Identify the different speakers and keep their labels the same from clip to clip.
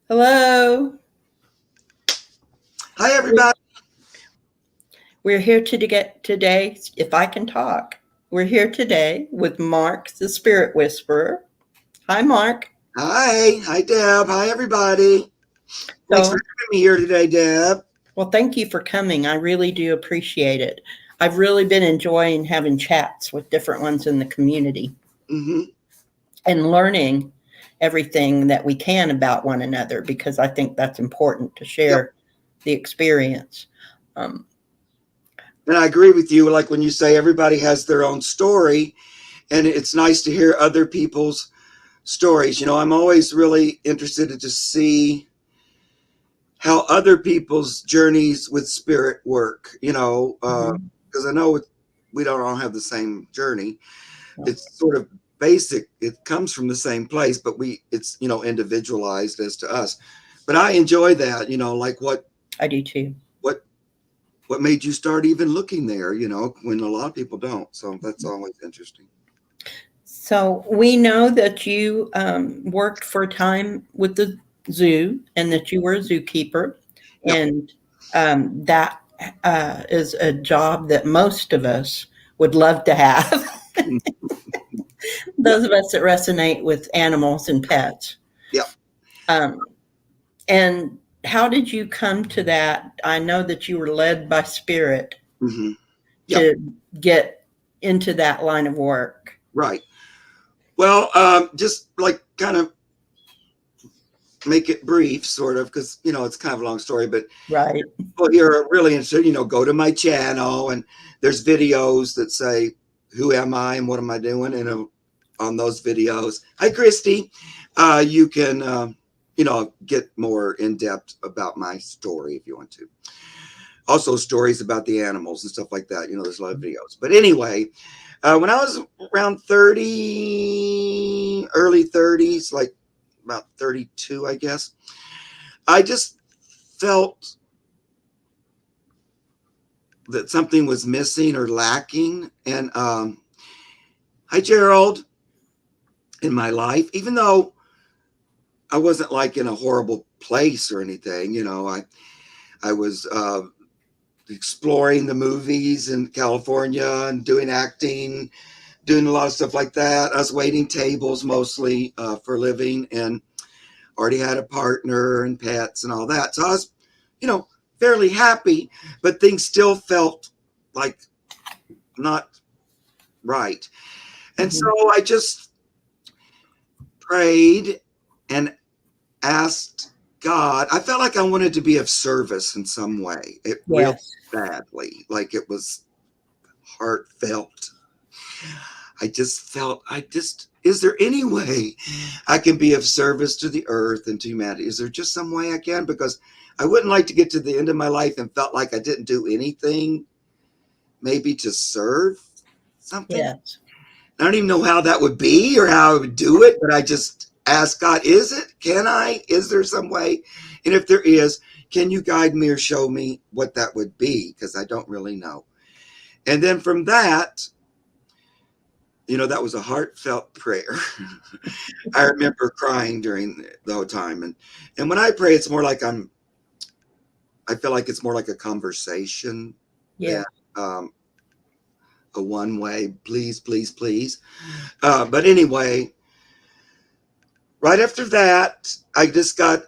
Speaker 1: Hello.
Speaker 2: Hi, everybody.
Speaker 1: We're here to get today, if I can talk. We're here today with Mark, the Spirit Whisperer. Hi, Mark.
Speaker 2: Hi. Hi, Deb. Hi, everybody. Thanks for
Speaker 1: So,
Speaker 2: having me here today, Deb.
Speaker 1: well, thank you for coming. I really do appreciate it. I've really been enjoying having chats with different ones in the community
Speaker 2: Hmm.
Speaker 1: and learning everything that we can about one another because I think that's important to
Speaker 2: Yep.
Speaker 1: share the experience. Um,
Speaker 2: And I agree with you. Like when you say everybody has their own story, and it's nice to hear other people's stories. I'm always really interested to just see how other people's journeys with spirit work,
Speaker 1: mhm.
Speaker 2: because I know we don't all have the same journey. It's sort of basic. It comes from the same place, but it's individualized as to us. But I enjoy that. Like
Speaker 1: I do too.
Speaker 2: what what made you start even looking there? When a lot of people don't. So that's always interesting.
Speaker 1: So we know that you worked for a time with the zoo and that you were a zookeeper,
Speaker 2: Yep.
Speaker 1: and that is a job that most of us would love to have.
Speaker 2: Yep.
Speaker 1: Those of us that resonate with animals and pets.
Speaker 2: Yep.
Speaker 1: Um, and how did you come to that? I know that you were led by spirit
Speaker 2: Hmm. Yep.
Speaker 1: to get into that line of work.
Speaker 2: Right. Well, just like kind of make it brief, sort of, because it's kind of a long story. But
Speaker 1: Right.
Speaker 2: well, you're really interested, go to my channel, and there's videos that say who am I and what am I doing, and on those videos, hi Christy, you can get more in depth about my story if you want to. Also, stories about the animals and stuff like that. There's a lot of videos. But anyway, when I was around 30, early 30s, like about 32, I guess, I just felt that something was missing or lacking. And hi, Gerald, in my life, even though I wasn't like in a horrible place or anything, I was exploring the movies in California and doing acting, doing a lot of stuff like that. I was waiting tables mostly for a living, and already had a partner and pets and all that. So I was, you know, fairly happy, but things still felt like not right. And so
Speaker 1: Mhm.
Speaker 2: I just prayed and asked God. I felt like I wanted to be of service in some way. It really
Speaker 1: Yes.
Speaker 2: badly, like it was heartfelt. I just felt, is there any way I can be of service to the earth and to humanity? Is there just some way I can? Because I wouldn't like to get to the end of my life and felt like I didn't do anything, maybe to serve something.
Speaker 1: Yes.
Speaker 2: I don't even know how that would be or how I would do it, but I just ask God, is it? Can I? Is there some way? And if there is, can you guide me or show me what that would be? Because I don't really know. And then from that, that was a heartfelt prayer. I remember crying during the whole time. And when I pray, it's more like I feel like it's more like a conversation
Speaker 1: Yeah.
Speaker 2: than um, a one way, please, please, please. But anyway, right after that, I just got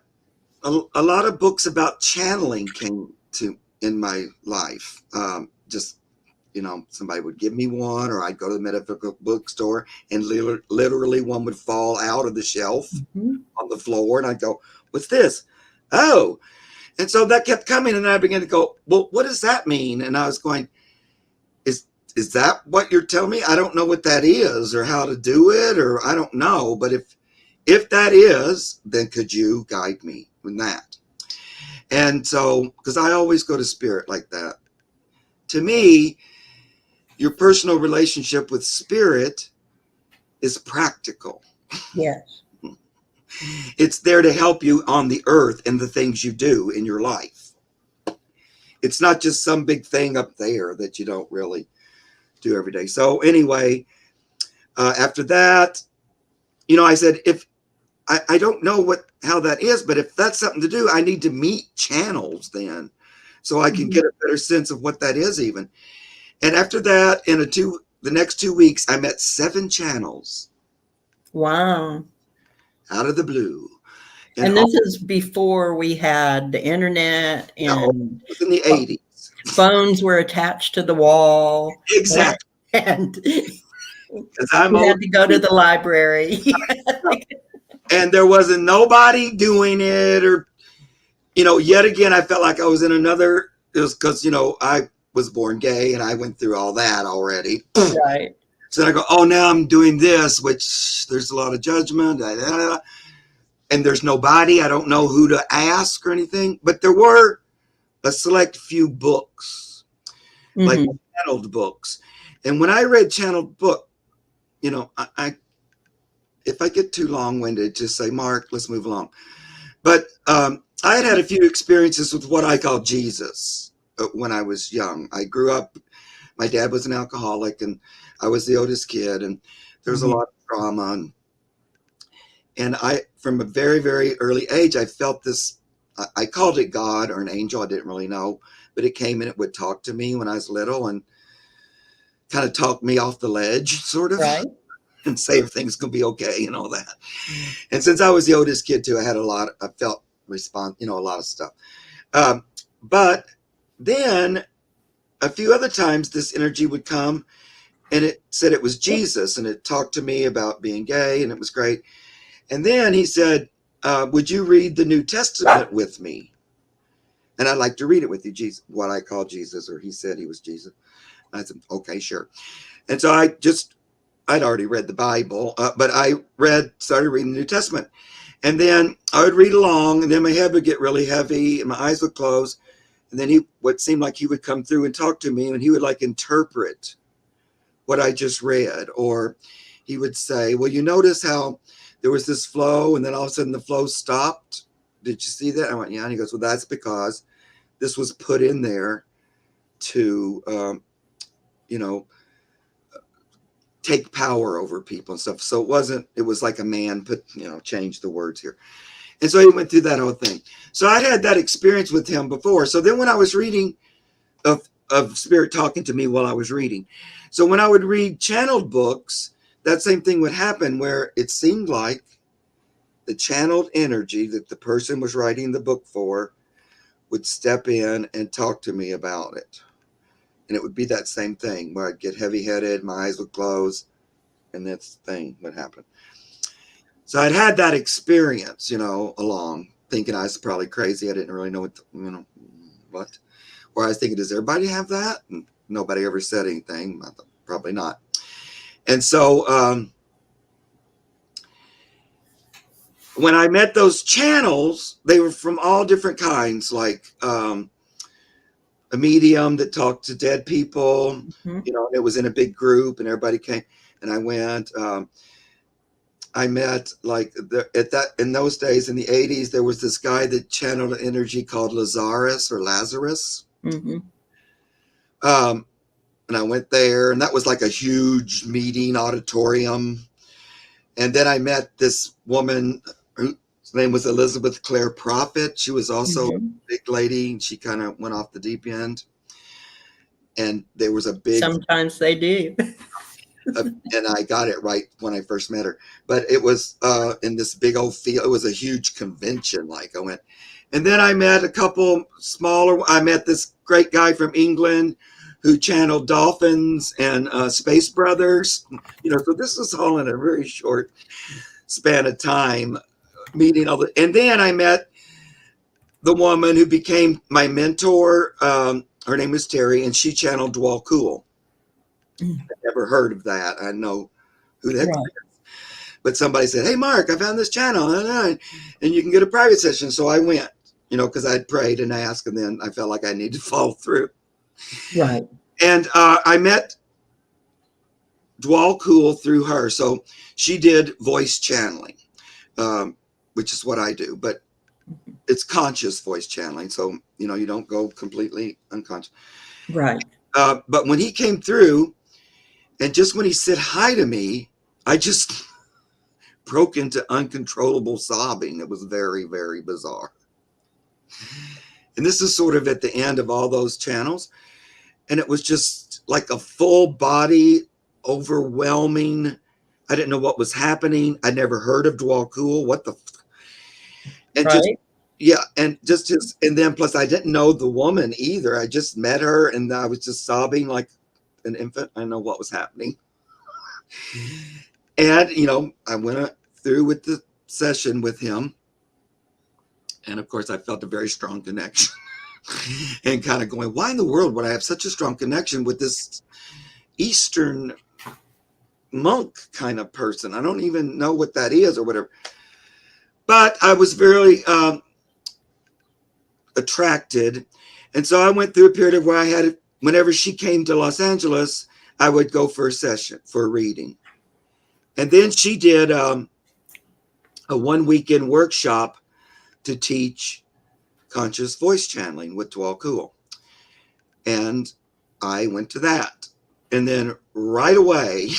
Speaker 2: a lot of books about channeling came to in my life. Just somebody would give me one, or I'd go to the metaphysical bookstore, and literally one would fall out of the shelf
Speaker 1: Mhm.
Speaker 2: on the floor, and I'd go, "What's this?" Oh, and so that kept coming, and I began to go, "Well, what does that mean?" And I was going, "Is is that what you're telling me? I don't know what that is, or how to do it, or I don't know. But if that is, then could you guide me in that?" And so, because I always go to spirit like that. To me, your personal relationship with spirit is practical.
Speaker 1: Yes.
Speaker 2: It's there to help you on the earth and the things you do in your life. It's not just some big thing up there that you don't really do every day. So anyway, after that, I said, I don't know how that is, but if that's something to do, I need to meet channels then, so I can get a better sense of what that is even. And after that, the next 2 weeks, I met 7 channels
Speaker 1: Wow.
Speaker 2: out of the blue. And
Speaker 1: And
Speaker 2: all,
Speaker 1: this is before we had the internet
Speaker 2: no, it
Speaker 1: and
Speaker 2: was in the 80s.
Speaker 1: phones were attached to the wall.
Speaker 2: Exactly.
Speaker 1: And
Speaker 2: Because I'm
Speaker 1: you
Speaker 2: old.
Speaker 1: had to go to the library.
Speaker 2: And there wasn't nobody doing it, or, yet again, I felt like I was in another, it was because, I was born gay and I went through all that already.
Speaker 1: Right.
Speaker 2: So then I go, oh, now I'm doing this, which there's a lot of judgment, and there's nobody. I don't know who to ask or anything. But there were a select few books, like channeled books. And when I read channeled book, I if I get too long-winded, just say, Mark, let's move along. But I had a few experiences with what I call Jesus when I was young. I grew up, my dad was an alcoholic, and I was the oldest kid, and there was a lot of trauma. And I, from a very, very early age, I felt this, I called it God or an angel. I didn't really know, but it came and it would talk to me when I was little and kind of talk me off the ledge, sort of,
Speaker 1: Right.
Speaker 2: and say everything's going to be okay and all that. And since I was the oldest kid too, I felt a lot of stuff. But then a few other times this energy would come and it said it was Jesus, and it talked to me about being gay, and it was great. And then he said, would you read the New Testament with me? And I'd like to read it with you, Jesus, what I call Jesus, or he said he was Jesus. And I said, okay, sure. And so I'd already read the Bible, but I started reading the New Testament. And then I would read along, and then my head would get really heavy, and my eyes would close. And then what seemed like he would come through and talk to me, and he would like interpret what I just read. Or he would say, well, you notice how there was this flow, and then all of a sudden the flow stopped. Did you see that? I went, yeah. And he goes, well, that's because this was put in there to, take power over people and stuff. So it was like a man changed the words here. And so he went through that whole thing. So I'd had that experience with him before. So then when I was reading of Spirit talking to me while I was reading. So when I would read channeled books, that same thing would happen, where it seemed like the channeled energy that the person was writing the book for would step in and talk to me about it. And it would be that same thing where I'd get heavy-headed, my eyes would close, and this thing would happen. So I'd had that experience, along, thinking I was probably crazy. I didn't really know what. Or I was thinking, does everybody have that? And nobody ever said anything. I thought, probably not. And so when I met those channels, they were from all different kinds, like a medium that talked to dead people, it was in a big group and everybody came, and I went. I met in those days in the 80s, there was this guy that channeled energy called Lazarus.
Speaker 1: Mm-hmm.
Speaker 2: And I went there, and that was like a huge meeting auditorium. And then I met this woman whose name was Elizabeth Clare Prophet. She was also a big lady, and she kind of went off the deep end. And there was a big...
Speaker 1: Sometimes they do.
Speaker 2: And I got it right when I first met her. But it was in this big old field. It was a huge convention, like I went. And then I met a couple smaller... I met this great guy from England who channeled dolphins and Space Brothers. So this was all in a very short span of time, meeting all the... And then I met the woman who became my mentor. Her name was Terry, and she channeled Dwal Cool. I've never heard of that. I know who the heck it is. But somebody said, hey, Mark, I found this channel, and you can get a private session. So I went, because I'd prayed and asked, and then I felt like I needed to follow through.
Speaker 1: Right.
Speaker 2: And I met Dwal Cool through her. So she did voice channeling, which is what I do. But it's conscious voice channeling. So, you don't go completely unconscious.
Speaker 1: Right.
Speaker 2: But when he came through, and just when he said hi to me, I just broke into uncontrollable sobbing. It was very, very bizarre. And this is sort of at the end of all those channels. And it was just like a full body, overwhelming. I didn't know what was happening. I never heard of Dwal Kul. What the? And
Speaker 1: Right.
Speaker 2: just, yeah. And just his, and then plus I didn't know the woman either. I just met her and I was just sobbing like an infant. I didn't know what was happening. And, you know, I went through with the session with him. And of course, I felt a very strong connection and kind of going, why in the world would I have such a strong connection with this Eastern monk kind of person? I don't even know what that is or whatever. But I was very attracted. And so I went through a period of where I had, whenever she came to Los Angeles, I would go for a session, for a reading. And then she did a 1 weekend workshop to teach conscious voice channeling with Dwal Kul. And I went to that. And then right away,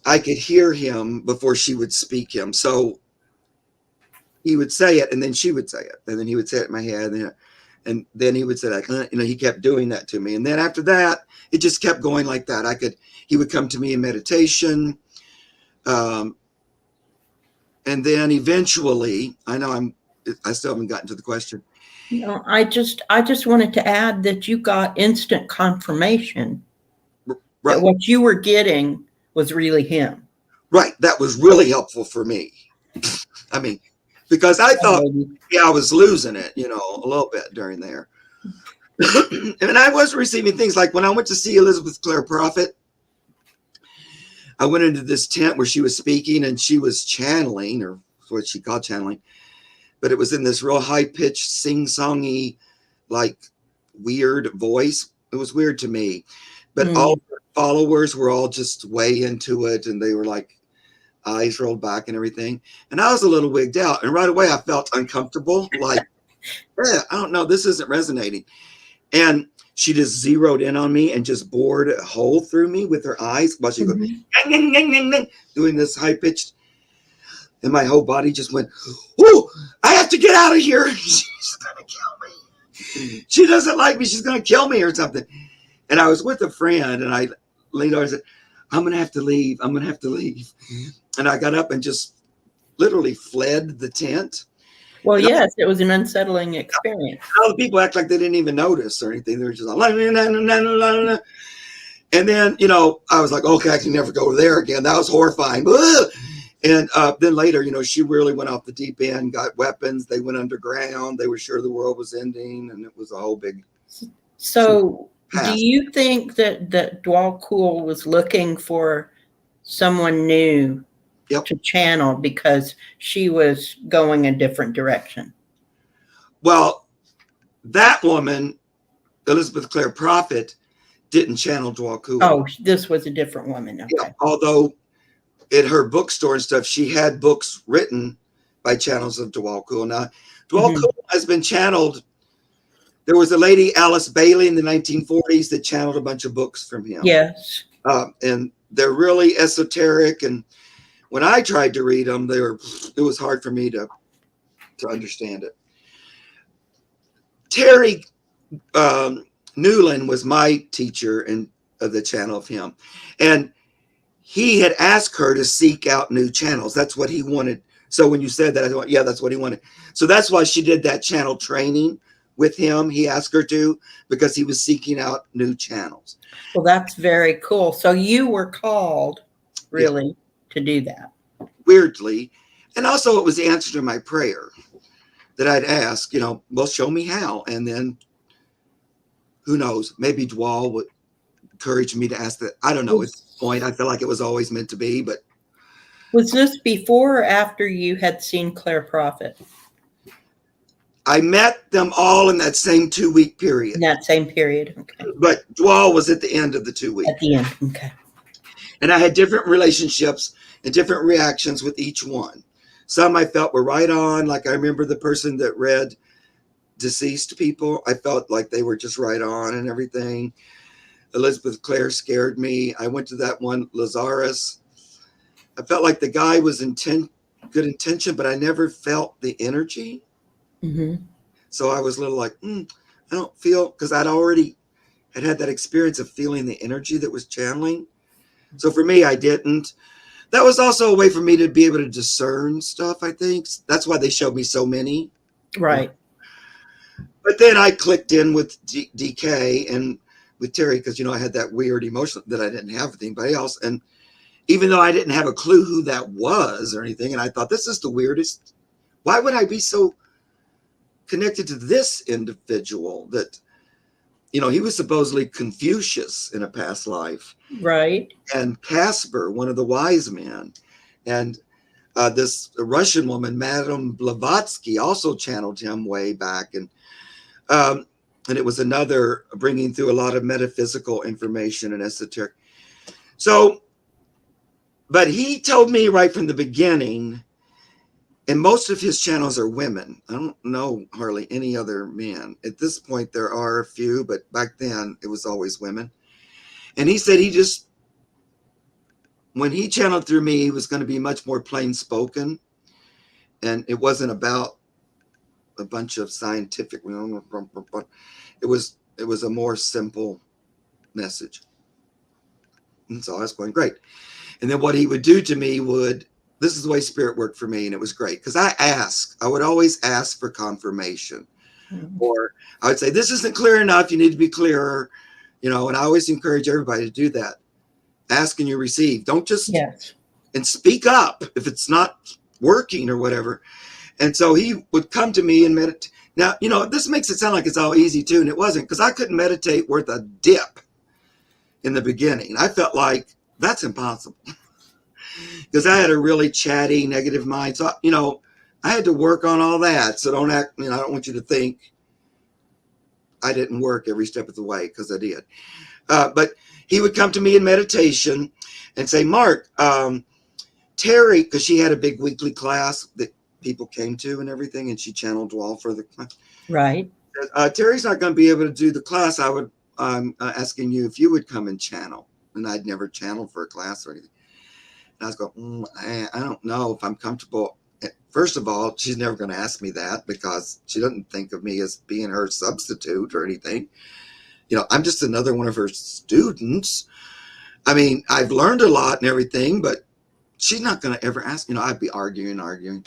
Speaker 2: I could hear him before she would speak him. So he would say it and then she would say it. And then he would say it in my head. And then he would say, like, you know, he kept doing that to me. And then after that, it just kept going like that. He would come to me in meditation. And then eventually, I still haven't gotten to the question.
Speaker 1: No, I just wanted to add that you got instant confirmation
Speaker 2: Right.
Speaker 1: that what you were getting was really him.
Speaker 2: Right. That was really helpful for me. I mean, because I thought, I was losing it, you know, a little bit during there. And I was receiving things like when I went to see Elizabeth Clare Prophet, I went into this tent where she was speaking and she was channeling, or what she called channeling, but it was in this real high-pitched, sing-songy, like weird voice. It was weird to me. But all her followers were all just way into it, and they were like eyes rolled back and everything. And I was a little wigged out. And right away I felt uncomfortable, like, I don't know, this isn't resonating. And she just zeroed in on me and just bored a hole through me with her eyes while she goes, doing this high pitched. And my whole body just went, "Ooh, I have to get out of here. She's going to kill me. She doesn't like me. She's going to kill me or something." And I was with a friend and I leaned over and said, "I'm going to have to leave. I'm going to have to leave." And I got up and just literally fled the tent.
Speaker 1: Well, and yes, it was an unsettling experience.
Speaker 2: All the people act like they didn't even notice or anything. They were just like, and then, you know, I was like, okay, I can never go there again. That was horrifying. And then later, you know, she really went off the deep end, got weapons. They went underground. They were sure the world was ending. And it was a whole big.
Speaker 1: So do you think that Dwal Kul was looking for someone new to channel because she was going a different direction?
Speaker 2: Well, that woman, Elizabeth Clare Prophet, didn't channel Dwal Kul.
Speaker 1: Oh, this was a different woman. Okay.
Speaker 2: Yeah, although at her bookstore and stuff, she had books written by channels of Dwal Kul. Now, Dwal Kul has been channeled. There was a lady, Alice Bailey, in the 1940s that channeled a bunch of books from him.
Speaker 1: Yes.
Speaker 2: And they're really esoteric. And when I tried to read them, it was hard for me to understand it. Terry Newland was my teacher of the channel of him. And he had asked her to seek out new channels. That's what he wanted. So when you said that, I thought, yeah, that's what he wanted. So that's why she did that channel training with him. He asked her to, because he was seeking out new channels.
Speaker 1: Well, that's very cool. So you were called really to do that.
Speaker 2: Weirdly. And also it was the answer to my prayer that I'd ask, you know, well, show me how. And then who knows, maybe Dwal would encourage me to ask that. I don't know. At this point, I feel like it was always meant to be, but.
Speaker 1: Was this before or after you had seen Clare Prophet?
Speaker 2: I met them all in that same 2-week period.
Speaker 1: In that same period, okay.
Speaker 2: But Dwal was at the end of the 2 weeks.
Speaker 1: At the end, okay.
Speaker 2: And I had different relationships and different reactions with each one. Some I felt were right on. Like I remember the person that read deceased people. I felt like they were just right on and everything. Elizabeth Clare scared me. I went to that one, Lazarus. I felt like the guy was good intention, but I never felt the energy.
Speaker 1: Mm-hmm.
Speaker 2: So I was a little like, I don't feel, because I'd already had that experience of feeling the energy that was channeling. So for me, I didn't. That was also a way for me to be able to discern stuff, I think. That's why they showed me so many.
Speaker 1: Right.
Speaker 2: But then I clicked in with DK and with Terry, because, I had that weird emotion that I didn't have with anybody else. And even though I didn't have a clue who that was or anything, and I thought, this is the weirdest. Why would I be so connected to this individual that, he was supposedly Confucius in a past life.
Speaker 1: Right.
Speaker 2: And Casper, one of the wise men. And this Russian woman, Madame Blavatsky, also channeled him way back. And it was another bringing through a lot of metaphysical information and esoteric. So, but he told me right from the beginning, and most of his channels are women. I don't know hardly any other men. At this point, there are a few, but back then it was always women. And he said when he channeled through me, he was going to be much more plain spoken. And it wasn't about a bunch of scientific, it was a more simple message. And so I was going, great. And then what he would do to me this is the way spirit worked for me. And it was great because I would always ask for confirmation. Mm-hmm. Or I would say, this isn't clear enough. You need to be clearer, and I always encourage everybody to do that. Ask and you receive. Don't just, and speak up if it's not working or whatever. And so he would come to me and meditate. Now, this makes it sound like it's all easy too. And it wasn't, because I couldn't meditate worth a dip in the beginning. I felt like that's impossible because I had a really chatty, negative mind. So, I had to work on all that. So don't act, I don't want you to think I didn't work every step of the way, because I did. But he would come to me in meditation and say, Mark, Terry, because she had a big weekly class that people came to and everything, and she channeled Dwal for the class.
Speaker 1: Right.
Speaker 2: Terry's not going to be able to do the class. I'm asking you if you would come and channel. And I'd never channeled for a class or anything. And I was going, I don't know if I'm comfortable. First of all, she's never going to ask me that because she doesn't think of me as being her substitute or anything. I'm just another one of her students. I mean, I've learned a lot and everything, but she's not going to ever ask. I'd be arguing.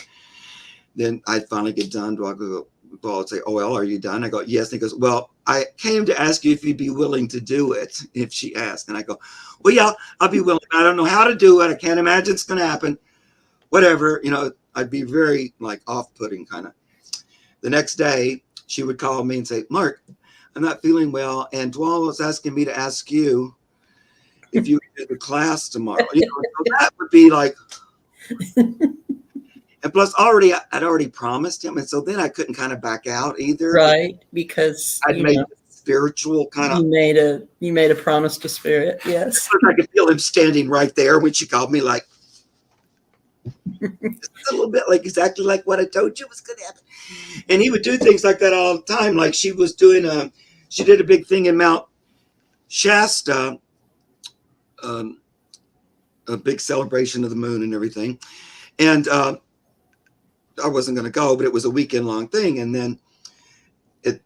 Speaker 2: Then I'd finally get done. Paul would say, oh, well, are you done? I go, yes. And he goes, well, I came to ask you if you'd be willing to do it if she asked. And I go, well, yeah, I'll be willing. I don't know how to do it. I can't imagine it's going to happen. Whatever, I'd be very off-putting kind of. The next day, she would call me and say, Mark, I'm not feeling well. And Dwal was asking me to ask you if you would do the class tomorrow. So that would be like, and plus I'd already promised him. And so then I couldn't kind of back out either.
Speaker 1: Right. Because
Speaker 2: I'd made spiritual kind of.
Speaker 1: You made a promise to spirit. Yes.
Speaker 2: I could feel him standing right there when she called me, like, a little bit like exactly like what I told you was going to happen. And he would do things like that all the time. Like she did a big thing in Mount Shasta, a big celebration of the moon and everything. And I wasn't going to go, but it was a weekend long thing. And then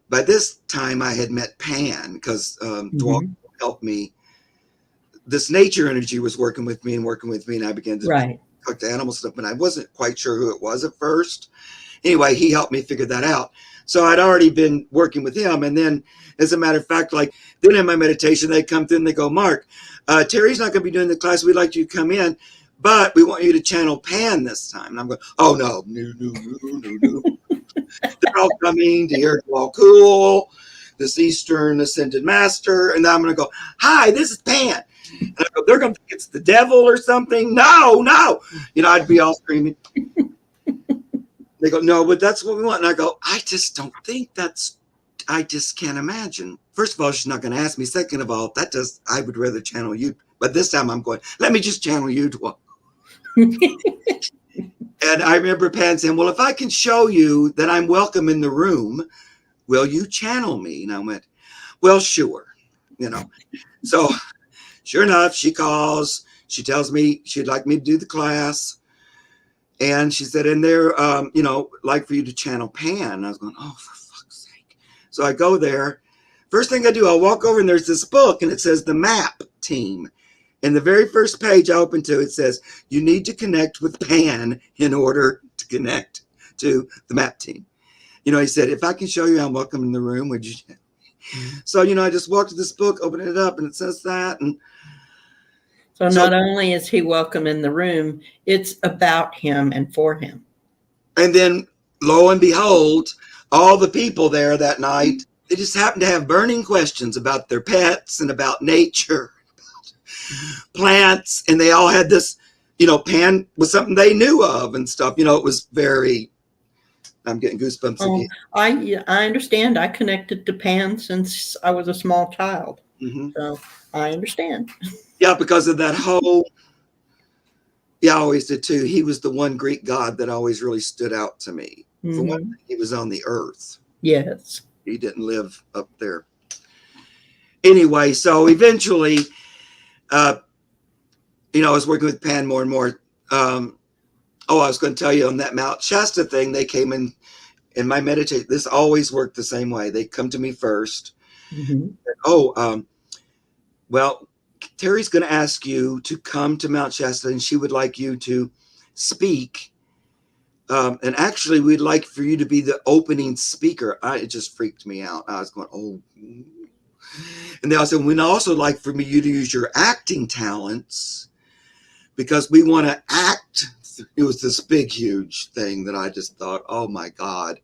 Speaker 2: by this time I had met Pan because Dwal helped me. This nature energy was working with me. And I began to talk to animal stuff, but I wasn't quite sure who it was at first. Anyway, he helped me figure that out. So I'd already been working with him. And then, as a matter of fact, then in my meditation, they come through and they go, Mark, Terry's not going to be doing the class. We'd like you to come in, but we want you to channel Pan this time. And I'm going, oh, no. They're all coming to hear Dwal Cool, this Eastern Ascended Master. And then I'm going to go, hi, this is Pan. And I go, they're going to think it's the devil or something. No. I'd be all screaming. They go, no, but that's what we want. And I go, I just don't think I just can't imagine. First of all, she's not going to ask me. Second of all, I would rather channel you. But this time I'm going, let me just channel you. And I remember Pan saying, well, if I can show you that I'm welcome in the room, will you channel me? And I went, well, sure. So sure enough, she calls, she tells me she'd like me to do the class. And she said, and they're, like for you to channel Pan. And I was going, oh, for fuck's sake. So I go there. First thing I do, I'll walk over and there's this book and it says the MAP team. And the very first page I open to, it says, you need to connect with Pan in order to connect to the MAP team. He said, if I can show you I'm welcome in the room, would you? So, I just walked to this book, opened it up, and it says that. And
Speaker 1: so not only is he welcome in the room, it's about him and for him. And
Speaker 2: then, lo and behold, all the people there that night, they just happened to have burning questions about their pets and about nature, plants, and they all had this, Pan was something they knew of and stuff. It was very... I'm getting goosebumps again.
Speaker 1: I understand. I connected to Pan since I was a small child. So I understand.
Speaker 2: Yeah, because of that whole... Yeah, I always did too. He was the one Greek god that always really stood out to me. For one thing, he was on the earth.
Speaker 1: Yes.
Speaker 2: He didn't live up there. Anyway, so eventually, I was working with Pan more and more. I was going to tell you on that Mount Shasta thing, they came in my meditation. This always worked the same way. They come to me first. Well, Terry's going to ask you to come to Mount Shasta and she would like you to speak. And actually, we'd like for you to be the opening speaker. It just freaked me out. I was going, oh. And they also said, we'd also like for you to use your acting talents because we want to act. It was this big, huge thing that I just thought, oh my God.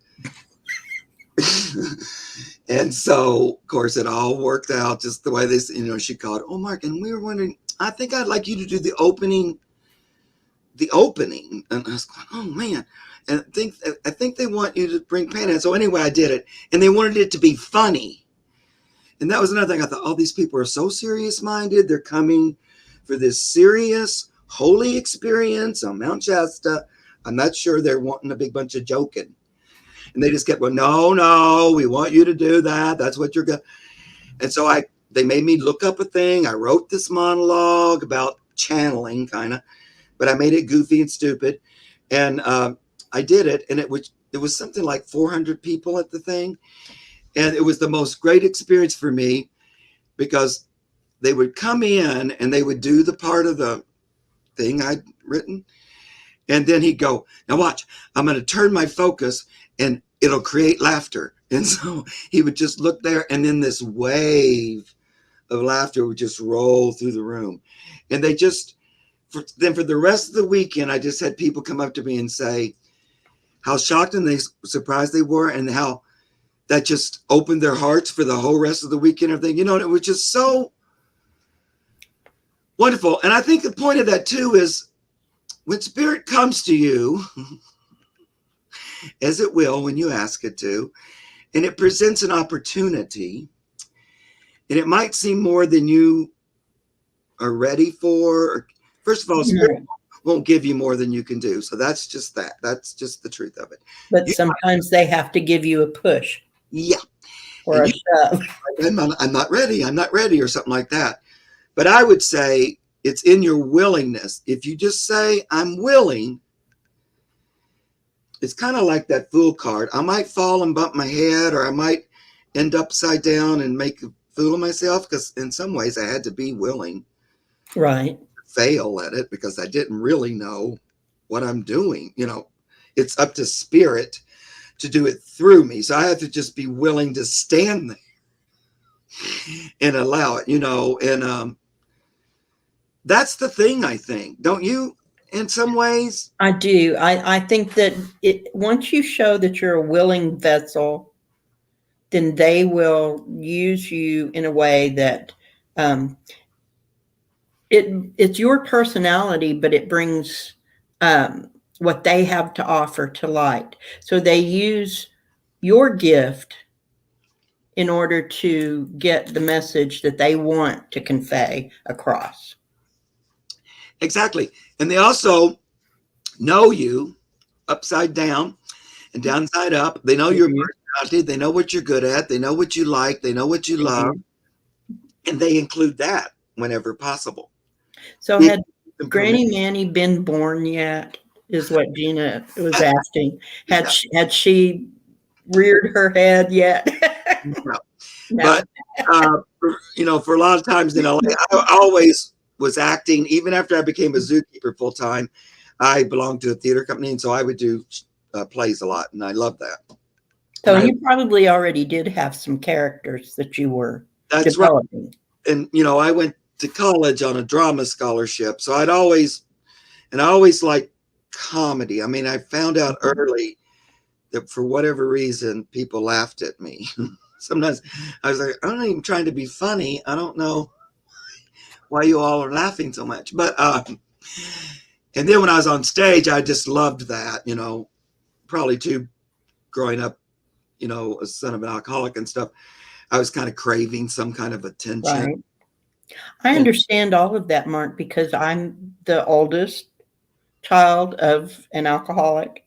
Speaker 2: And so, of course, it all worked out just the way this, she called, oh, Mark, and we were wondering, I think I'd like you to do the opening. And I was going, oh man. And I think they want you to bring Pan in. So anyway, I did it. And they wanted it to be funny. And that was another thing. I thought, oh, these people are so serious minded. They're coming for this serious, holy experience on Mount Shasta. I'm not sure they're wanting a big bunch of joking. And they just kept going, no, we want you to do that. That's what you're going to. And so they made me look up a thing. I wrote this monologue about channeling kind of, but I made it goofy and stupid. And I did it. And it was something like 400 people at the thing. And it was the most great experience for me because they would come in and they would do the part of the thing I'd written. And then he'd go, now watch, I'm going to turn my focus and it'll create laughter. And so he would just look there and then this wave of laughter would just roll through the room. And they just, for the rest of the weekend, I just had people come up to me and say how shocked and surprised they were and how that just opened their hearts for the whole rest of the weekend. Everything, and it was just so wonderful. And I think the point of that too is when spirit comes to you, as it will when you ask it to, and it presents an opportunity, and it might seem more than you are ready for. First of all, spirit won't give you more than you can do. So that's just that. That's just the truth of it.
Speaker 1: But sometimes they have to give you a push.
Speaker 2: Yeah.
Speaker 1: Or a shove.
Speaker 2: I'm not ready. I'm not ready or something like that. But I would say it's in your willingness. If you just say, I'm willing, it's kind of like that fool card. I might fall and bump my head, or I might end upside down and make a fool of myself, because in some ways I had to be willing.
Speaker 1: Right.
Speaker 2: To fail at it because I didn't really know what I'm doing. It's up to spirit to do it through me. So I have to just be willing to stand there and allow it, and that's the thing, I think. Don't you, in some ways?
Speaker 1: I do. I think that once you show that you're a willing vessel, then they will use you in a way that it's your personality, but it brings what they have to offer to light. So they use your gift in order to get the message that they want to convey across.
Speaker 2: Exactly. And they also know you upside down and downside up. They know your personality. They know what you're good at. They know what you like. They know what you love. And they include that whenever possible.
Speaker 1: So Granny Manny been born yet? Is what Gina was asking. Had she reared her head yet?
Speaker 2: No.
Speaker 1: No.
Speaker 2: But for a lot of times in LA, I always was acting. Even after I became a zookeeper full time, I belonged to a theater company, and so I would do plays a lot, and I love that.
Speaker 1: So you probably already did have some characters that you were developing.
Speaker 2: Right. And I went to college on a drama scholarship, so I always liked comedy. I mean, I found out early that for whatever reason, people laughed at me. Sometimes I was like, I'm not even trying to be funny. I don't know why you all are laughing so much. But and then when I was on stage, I just loved that, probably too, growing up, a son of an alcoholic and stuff. I was kind of craving some kind of attention.
Speaker 1: Right. I understand all of that, Mark, because I'm the oldest child of an alcoholic,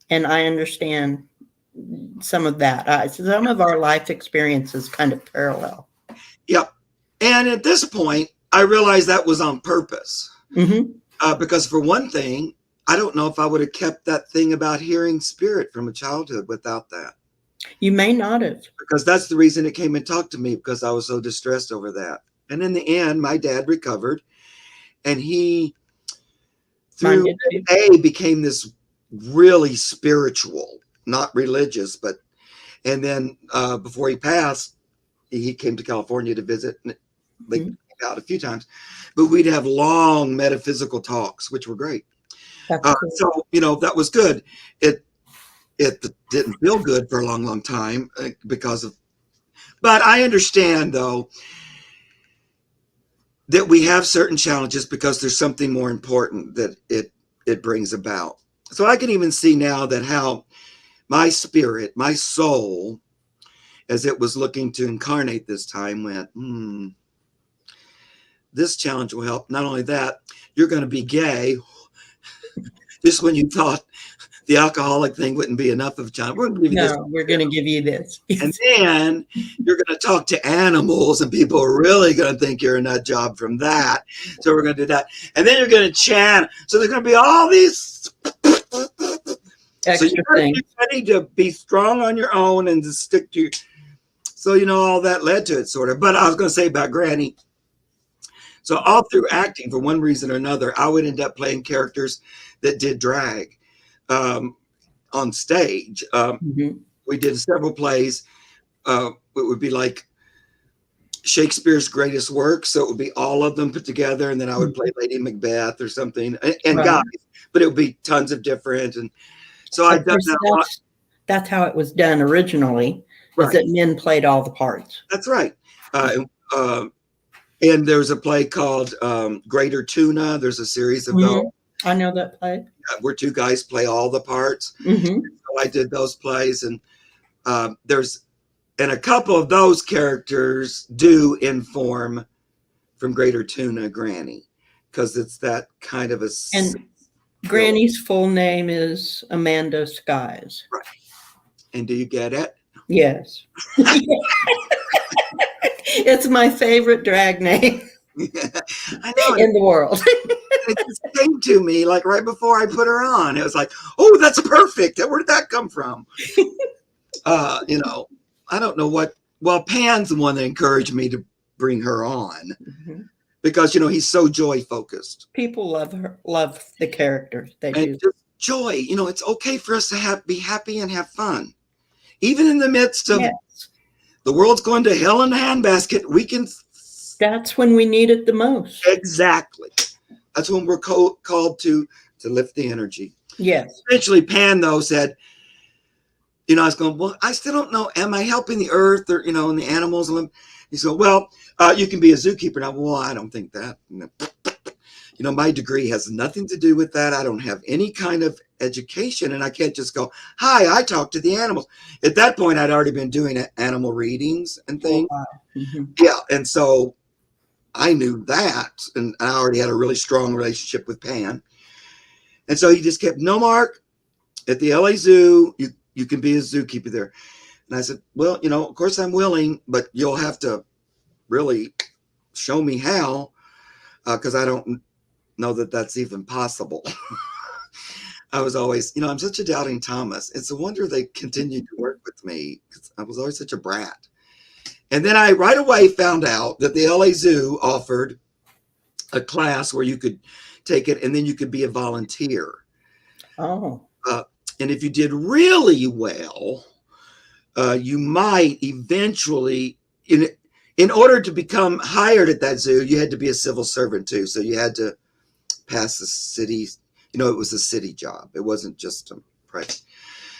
Speaker 1: and I understand some of that. Some of our life experiences kind of parallel.
Speaker 2: Yep. And at this point, I realized that was on purpose. Because for one thing, I don't know if I would have kept that thing about hearing spirit from a childhood without that.
Speaker 1: You may not have.
Speaker 2: Because that's the reason it came and talked to me, because I was so distressed over that. And in the end, my dad recovered, and he, through AA, became this really spiritual, not religious, and then before he passed, he came to California to visit, and they came out a few times, but we'd have long metaphysical talks, which were great. Cool. So, that was good. It didn't feel good for a long, long time but I understand, though, that we have certain challenges because there's something more important that it brings about. So I can even see now that how my spirit, my soul, as it was looking to incarnate this time, went, this challenge will help. Not only that, you're going to be gay. Just when you thought the alcoholic thing wouldn't be enough of a challenge, we're going
Speaker 1: to give you this.
Speaker 2: And then you're going to talk to animals, and people are really going to think you're a nut job from that. So we're going to do that. And then you're going to chant. So there's going to be all these
Speaker 1: extra things.
Speaker 2: Be ready to be strong on your own and to stick to. So all that led to it, sort of. But I was going to say about Granny. So all through acting, for one reason or another, I would end up playing characters that did drag on stage. We did several plays. It would be like Shakespeare's greatest work, so it would be all of them put together, and then I would play Lady Macbeth or something, and guys, but it would be tons of different. And so I've done that a lot.
Speaker 1: That's how it was done originally. Is that men played all the parts?
Speaker 2: That's right. And there's a play called Greater Tuna. There's a series of those.
Speaker 1: I know that play.
Speaker 2: Where two guys play all the parts. So I did those plays, and and a couple of those characters do inform from Greater Tuna Granny, because it's that kind of a.
Speaker 1: And Granny's full name is Amanda Skies.
Speaker 2: Right. And do you get it?
Speaker 1: Yes. It's my favorite drag name.
Speaker 2: I know.
Speaker 1: In the world.
Speaker 2: It just came to me like right before I put her on. It was like, oh, that's perfect. Where did that come from? I don't know what. Well, Pan's the one that encouraged me to bring her on, because he's so joy focused.
Speaker 1: People love the character. They do.
Speaker 2: Just joy. It's okay for us to be happy and have fun, even in the midst of the world's going to hell in a handbasket. We can.
Speaker 1: That's when we need it the most.
Speaker 2: Exactly. That's when we're called to lift the energy.
Speaker 1: Yes.
Speaker 2: Eventually, Pan, though, said, I was going, well, I still don't know. Am I helping the earth or, and the animals? He said, well, you can be a zookeeper. Now, well, I don't think that. My degree has nothing to do with that. I don't have any kind of education, and I can't just go, hi, I talk to the animals. At that point, I'd already been doing animal readings and things.
Speaker 1: Oh, wow.
Speaker 2: Yeah. And so I knew that, and I already had a really strong relationship with Pan. And so he just kept, no, Mark, at the LA Zoo, you can be a zookeeper there. And I said, well, of course I'm willing, but you'll have to really show me how, because I don't know that that's even possible. I was always, I'm such a doubting Thomas. It's a wonder they continued to work with me because I was always such a brat. And then I right away found out that the LA Zoo offered a class where you could take it and then you could be a volunteer.
Speaker 1: Oh.
Speaker 2: And if you did really well, you might eventually, in order to become hired at that zoo, you had to be a civil servant too. So you had to pass the city, it was a city job. It wasn't just a private.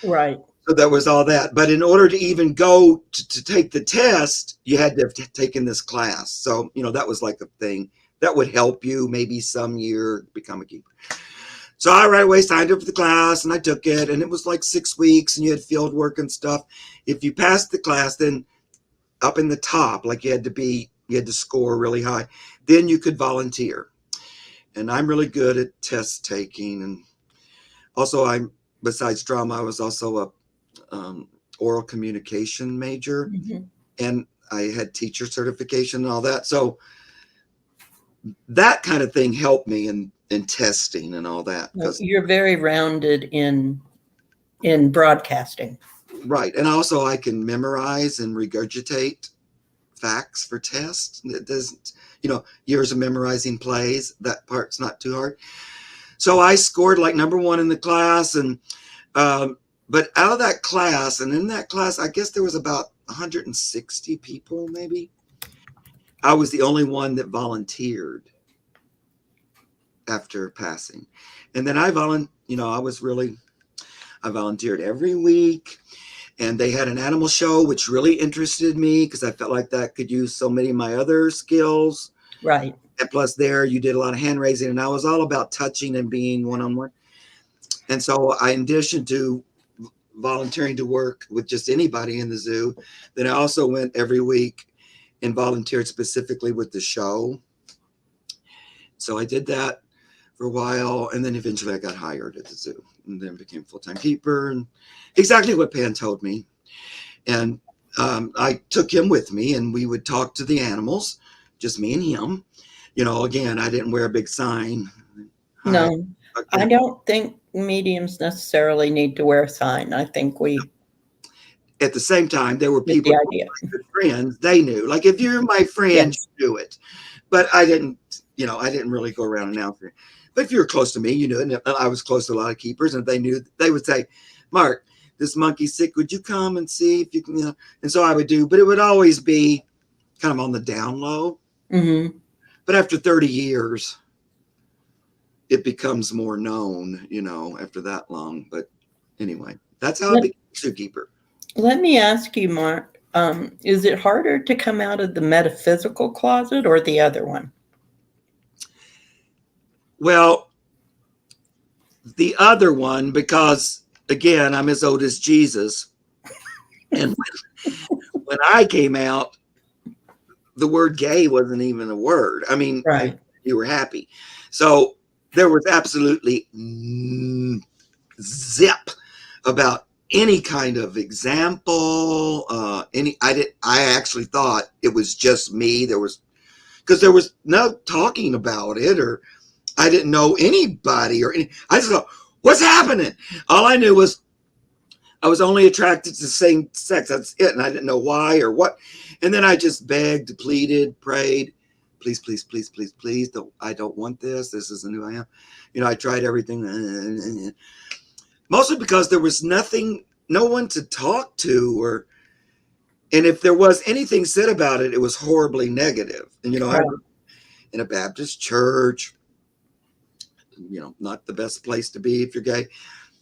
Speaker 1: Right.
Speaker 2: So there was all that. But in order to even go to take the test, you had to have taken this class. So, that was like a thing that would help you maybe some year become a keeper. So I right away signed up for the class and I took it, and it was like 6 weeks and you had field work and stuff. If you passed the class, then up in the top, like you had to score really high, then you could volunteer. And I'm really good at test taking. And also besides drama, I was also a oral communication major, and I had teacher certification and all that. So that kind of thing helped me in testing and all that.
Speaker 1: Well, you're very rounded in broadcasting.
Speaker 2: Right. And also I can memorize and regurgitate facts for tests. It doesn't, years of memorizing plays, that part's not too hard. So I scored like number 1 in the class. And, but out of that class, and in that class, I guess there was about 160 people, maybe. I was the only one that volunteered after passing. And then I volunteered every week. And they had an animal show, which really interested me because I felt like that could use so many of my other skills.
Speaker 1: Right.
Speaker 2: And plus there, you did a lot of hand raising, and I was all about touching and being one-on-one. And so in addition to volunteering to work with just anybody in the zoo, then I also went every week and volunteered specifically with the show. So I did that for a while, and then eventually I got hired at the zoo and then became full-time keeper, and exactly what Pan told me. And I took him with me, and we would talk to the animals, just me and him. Again, I didn't wear a big sign.
Speaker 1: No, I don't think mediums necessarily need to wear a sign. I think
Speaker 2: at the same time, there were people, good friends, they knew. Like, if you're my friend, yes, you do it. But I didn't really go around announcing it. But if you were close to me, you knew it. And I was close to a lot of keepers, and they knew, they would say, Mark, this monkey's sick. Would you come and see if you can, And so I would do, but it would always be kind of on the down low.
Speaker 1: Mm-hmm.
Speaker 2: But after 30 years, it becomes more known, after that long. But anyway, that's how I became a zookeeper.
Speaker 1: Let me ask you, Mark, is it harder to come out of the metaphysical closet or the other one?
Speaker 2: Well, the other one, because again, I'm as old as Jesus. And when I came out, the word gay wasn't even a word. I mean,
Speaker 1: right.
Speaker 2: You were happy. So there was absolutely zip about any kind of example. I actually thought it was just me. Because there was no talking about it, or I didn't know anybody I just thought, what's happening? All I knew was I was only attracted to the same sex. That's it. And I didn't know why or what. And then I just begged, pleaded, prayed, please, please, please, please, please. I don't want this. This isn't who I am. I tried everything. Mostly because there was no one to talk to, and if there was anything said about it, it was horribly negative. And, I was in a Baptist church, not the best place to be if you're gay.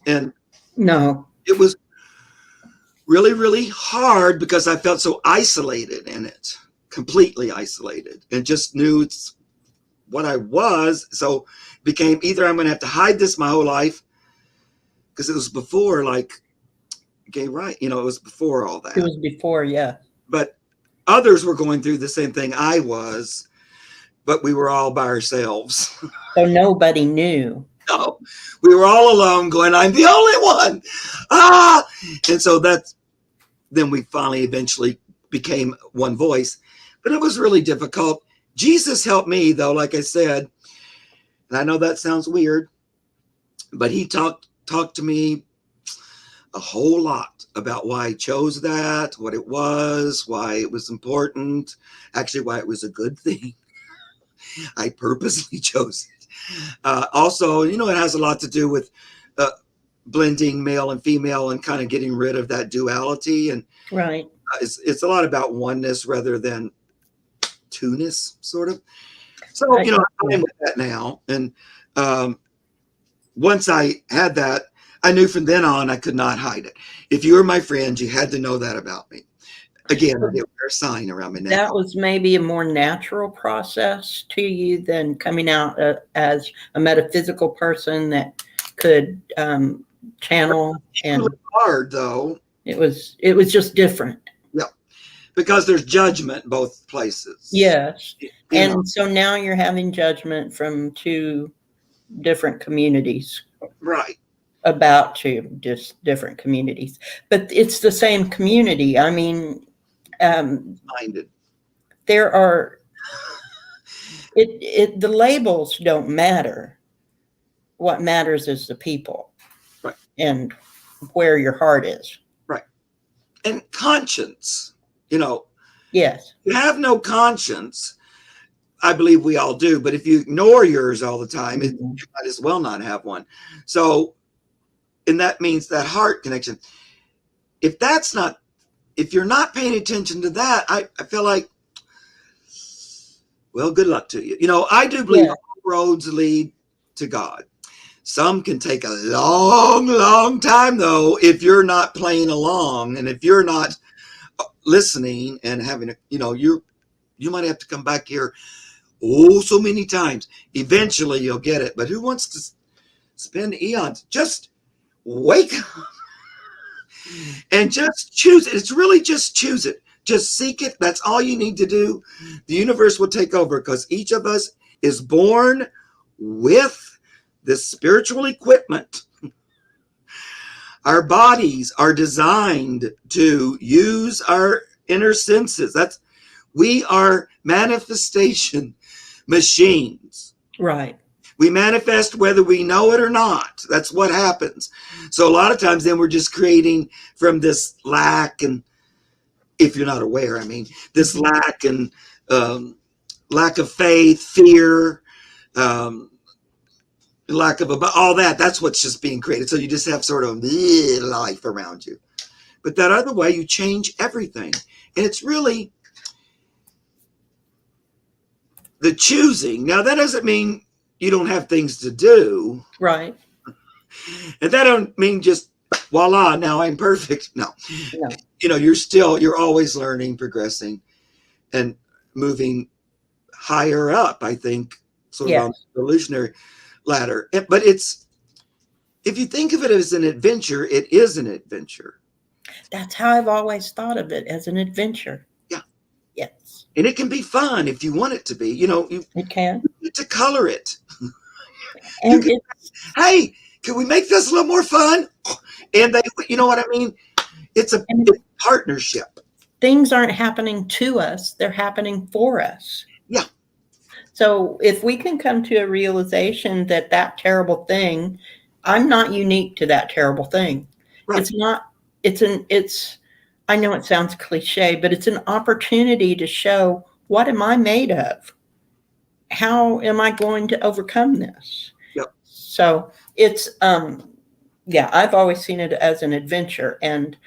Speaker 2: And
Speaker 1: no,
Speaker 2: it was really, really hard because I felt so isolated in it, completely isolated, and just knew it's what I was. So it became either I'm going to have to hide this my whole life, because it was before like gay right, it was before all that.
Speaker 1: It was before, yeah.
Speaker 2: But others were going through the same thing I was, but we were all by ourselves.
Speaker 1: So nobody knew.
Speaker 2: No, we were all alone going, I'm the only one. And so then we finally eventually became one voice, but it was really difficult. Jesus helped me though. Like I said, And I know that sounds weird, but he talked to me a whole lot about why he chose that, what it was, why it was important, actually why it was a good thing. I purposely chose it. Also, it has a lot to do with blending male and female and kind of getting rid of that duality. And
Speaker 1: right.
Speaker 2: It's a lot about oneness rather than two-ness, sort of. So, I'm fine with that now. And once I had that, I knew from then on I could not hide it. If you were my friend, you had to know that about me. Again, I didn't wear a sign around my neck.
Speaker 1: That was maybe a more natural process to you than coming out as a metaphysical person that could channel. And
Speaker 2: hard, though.
Speaker 1: It was just different.
Speaker 2: Yeah, because there's judgment both places.
Speaker 1: Yes. And so now you're having judgment from two different communities.
Speaker 2: Right.
Speaker 1: About to just different communities. But it's the same community. I mean,
Speaker 2: minded.
Speaker 1: There are the labels don't matter. What matters is the people.
Speaker 2: Right.
Speaker 1: And where your heart is.
Speaker 2: Right. And conscience,
Speaker 1: Yes.
Speaker 2: You have no conscience. I believe we all do, but if you ignore yours all the time, you might as well not have one. So, and that means that heart connection. If you're not paying attention to that, I feel like, well, good luck to you. I do believe all roads lead to God. Some can take a long, long time, though, if you're not playing along and if you're not listening and having, you might have to come back here so many times. Eventually you'll get it. But who wants to spend eons? Just wake up and just choose it. It's really just choose it. Just seek it. That's all you need to do. The universe will take over because each of us is born with this spiritual equipment. Our bodies are designed to use our inner senses. We are manifestation machines.
Speaker 1: Right.
Speaker 2: We manifest whether we know it or not. That's what happens. So a lot of times then we're just creating from this lack, and if you're not aware, this lack and lack of faith, fear, lack of all that. That's what's just being created. So you just have sort of life around you. But that other way, you change everything. And it's really the choosing. Now, that doesn't mean you don't have things to do.
Speaker 1: Right.
Speaker 2: And that don't mean just, voila, now I'm perfect. No. You're always learning, progressing, and moving higher up, I think, sort of on the evolutionary ladder. But if you think of it as an adventure, it is an adventure.
Speaker 1: That's how I've always thought of it, as an adventure.
Speaker 2: Yeah.
Speaker 1: Yes.
Speaker 2: And it can be fun if you want it to be.
Speaker 1: It can.
Speaker 2: You get to color it.
Speaker 1: And
Speaker 2: hey, can we make this a little more fun? And you know what I mean? It's a partnership.
Speaker 1: Things aren't happening to us. They're happening for us.
Speaker 2: Yeah.
Speaker 1: So if we can come to a realization that terrible thing, I'm not unique to that terrible thing. Right. I know it sounds cliche, but it's an opportunity to show, what am I made of? How am I going to overcome this?
Speaker 2: Yep.
Speaker 1: So it's, I've always seen it as an adventure. And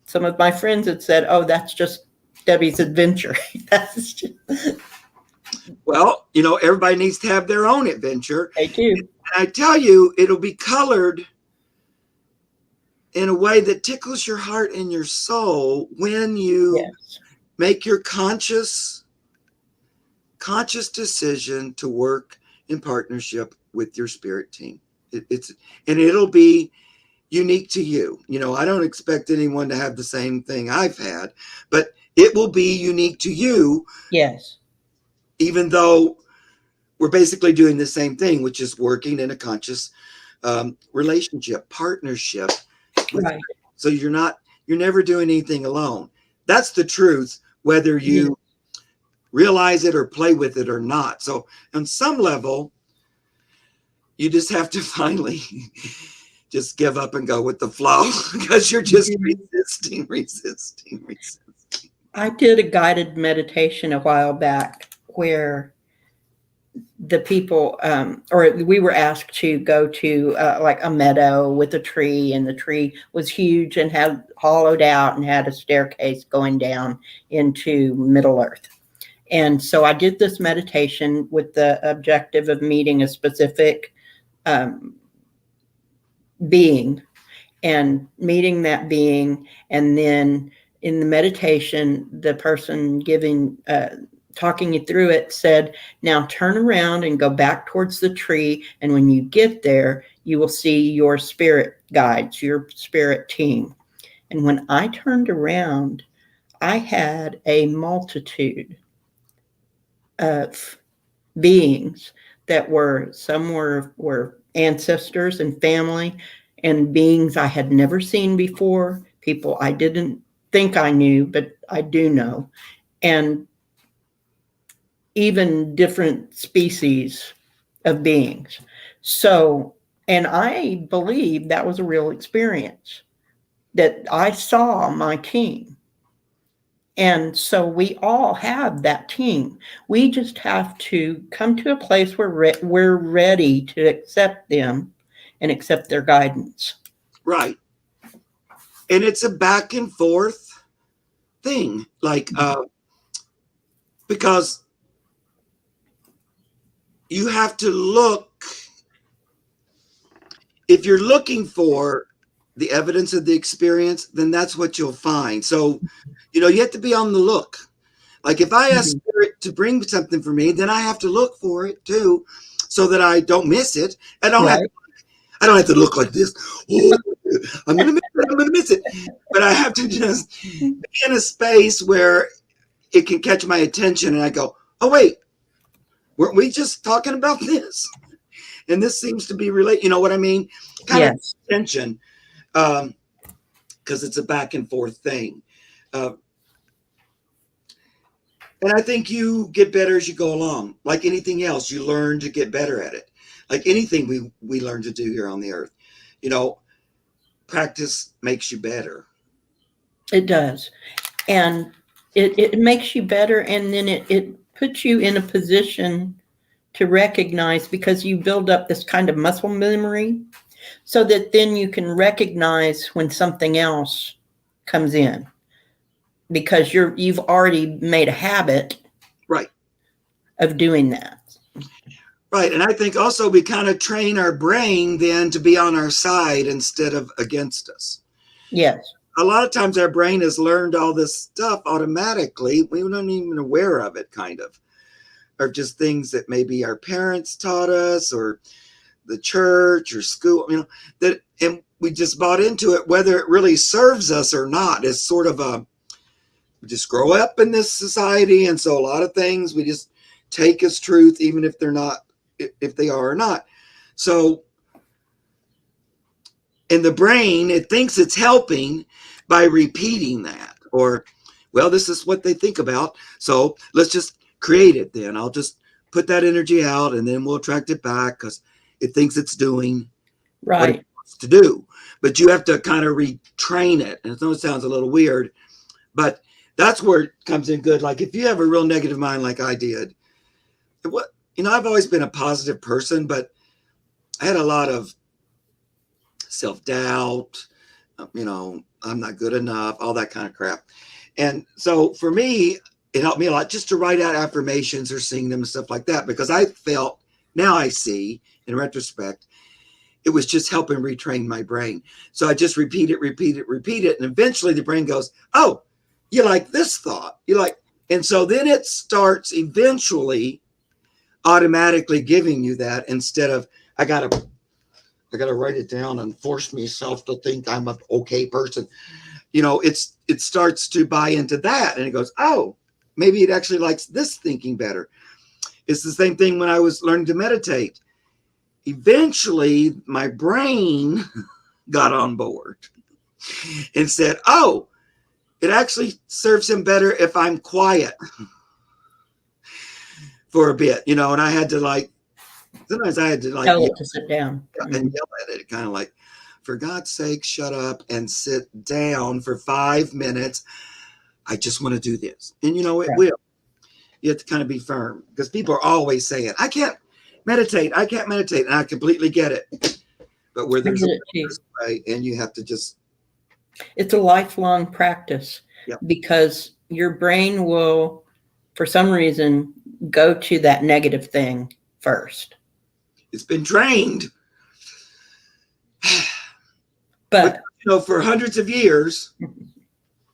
Speaker 1: some of my friends had said, oh, that's just Debbie's adventure. That's just...
Speaker 2: Well, everybody needs to have their own adventure.
Speaker 1: They do.
Speaker 2: And I tell you, it'll be colored in a way that tickles your heart and your soul when you make your conscious decision to work in partnership with your spirit team. It'll be unique to you. I don't expect anyone to have the same thing I've had, but it will be unique to you.
Speaker 1: Yes.
Speaker 2: Even though we're basically doing the same thing, which is working in a conscious relationship, partnership.
Speaker 1: Right.
Speaker 2: So you're never doing anything alone. That's the truth, whether you realize it or play with it or not. So on some level, you just have to finally just give up and go with the flow because you're just resisting.
Speaker 1: I did a guided meditation a while back where the people, or we were asked to go to like a meadow with a tree, and the tree was huge and had hollowed out and had a staircase going down into Middle Earth. And so I did this meditation with the objective of meeting a specific being and meeting that being. And then in the meditation, the person giving, talking you through it said, now turn around and go back towards the tree. And when you get there, you will see your spirit guides, your spirit team. And when I turned around, I had a multitude of beings that some were ancestors and family, and beings I had never seen before, people I didn't think I knew, but I do know, and even different species of beings. So, and I believe that was a real experience, that I saw my team. And so we all have that team. We just have to come to a place where we're ready to accept them and accept their guidance.
Speaker 2: Right. And it's a back and forth thing, like, because you have to look, if you're looking for the evidence of the experience, then that's what you'll find. So, you have to be on the look. Like if I ask Spirit to bring something for me, then I have to look for it too, so that I don't miss it. I don't have to look like this. Oh, I'm gonna miss it. But I have to just be in a space where it can catch my attention, and I go, oh wait, weren't we just talking about this? And this seems to be related. You know what I mean? Kind of tension, because it's a back and forth thing. And I think you get better as you go along. Like anything else, you learn to get better at it. Like anything we learn to do here on the earth. Practice makes you better.
Speaker 1: It does. And it makes you better, and then it puts you in a position to recognize, because you build up this kind of muscle memory, so that then you can recognize when something else comes in, because you've already made a habit of doing that.
Speaker 2: Right. And I think also we kind of train our brain then to be on our side instead of against us.
Speaker 1: Yes.
Speaker 2: A lot of times our brain has learned all this stuff automatically. We weren't even aware of it, kind of, or just things that maybe our parents taught us, or the church or school, and we just bought into it, whether it really serves us or not. It's sort of we just grow up in this society. And so a lot of things we just take as truth, even if they're not, if they are or not. So in the brain, it thinks it's helping by repeating that, or, well, this is what they think about, so let's just create it then. I'll just put that energy out, and then we'll attract it back because it thinks it's doing what it wants to do. But you have to kind of retrain it. And I know it sounds a little weird, but that's where it comes in good. Like if you have a real negative mind like I did, I've always been a positive person, but I had a lot of self-doubt, I'm not good enough, all that kind of crap. And so for me, it helped me a lot just to write out affirmations or sing them and stuff like that, because I felt, now I see in retrospect, it was just helping retrain my brain. So I just repeat it. And eventually the brain goes, oh, you like this thought. And so then it starts eventually automatically giving you that, instead of, I gotta write it down and force myself to think I'm an okay person. It starts to buy into that, and it goes, oh, maybe it actually likes this thinking better. It's the same thing when I was learning to meditate. Eventually, my brain got on board and said, oh, it actually serves him better if I'm quiet for a bit, and I had to sometimes I had to like
Speaker 1: Tell
Speaker 2: yell
Speaker 1: it to sit down.
Speaker 2: and yell at it, kind of like, for God's sake, shut up and sit down for 5 minutes. I just want to do this. And it
Speaker 1: Right.
Speaker 2: will. You have to kind of be firm because people are always saying, I can't meditate. And I completely get it. But where there's a way, and you have to just.
Speaker 1: It's a lifelong practice.
Speaker 2: Yep.
Speaker 1: Because your brain will, for some reason, go to that negative thing first.
Speaker 2: It's been trained.
Speaker 1: But
Speaker 2: for hundreds of years,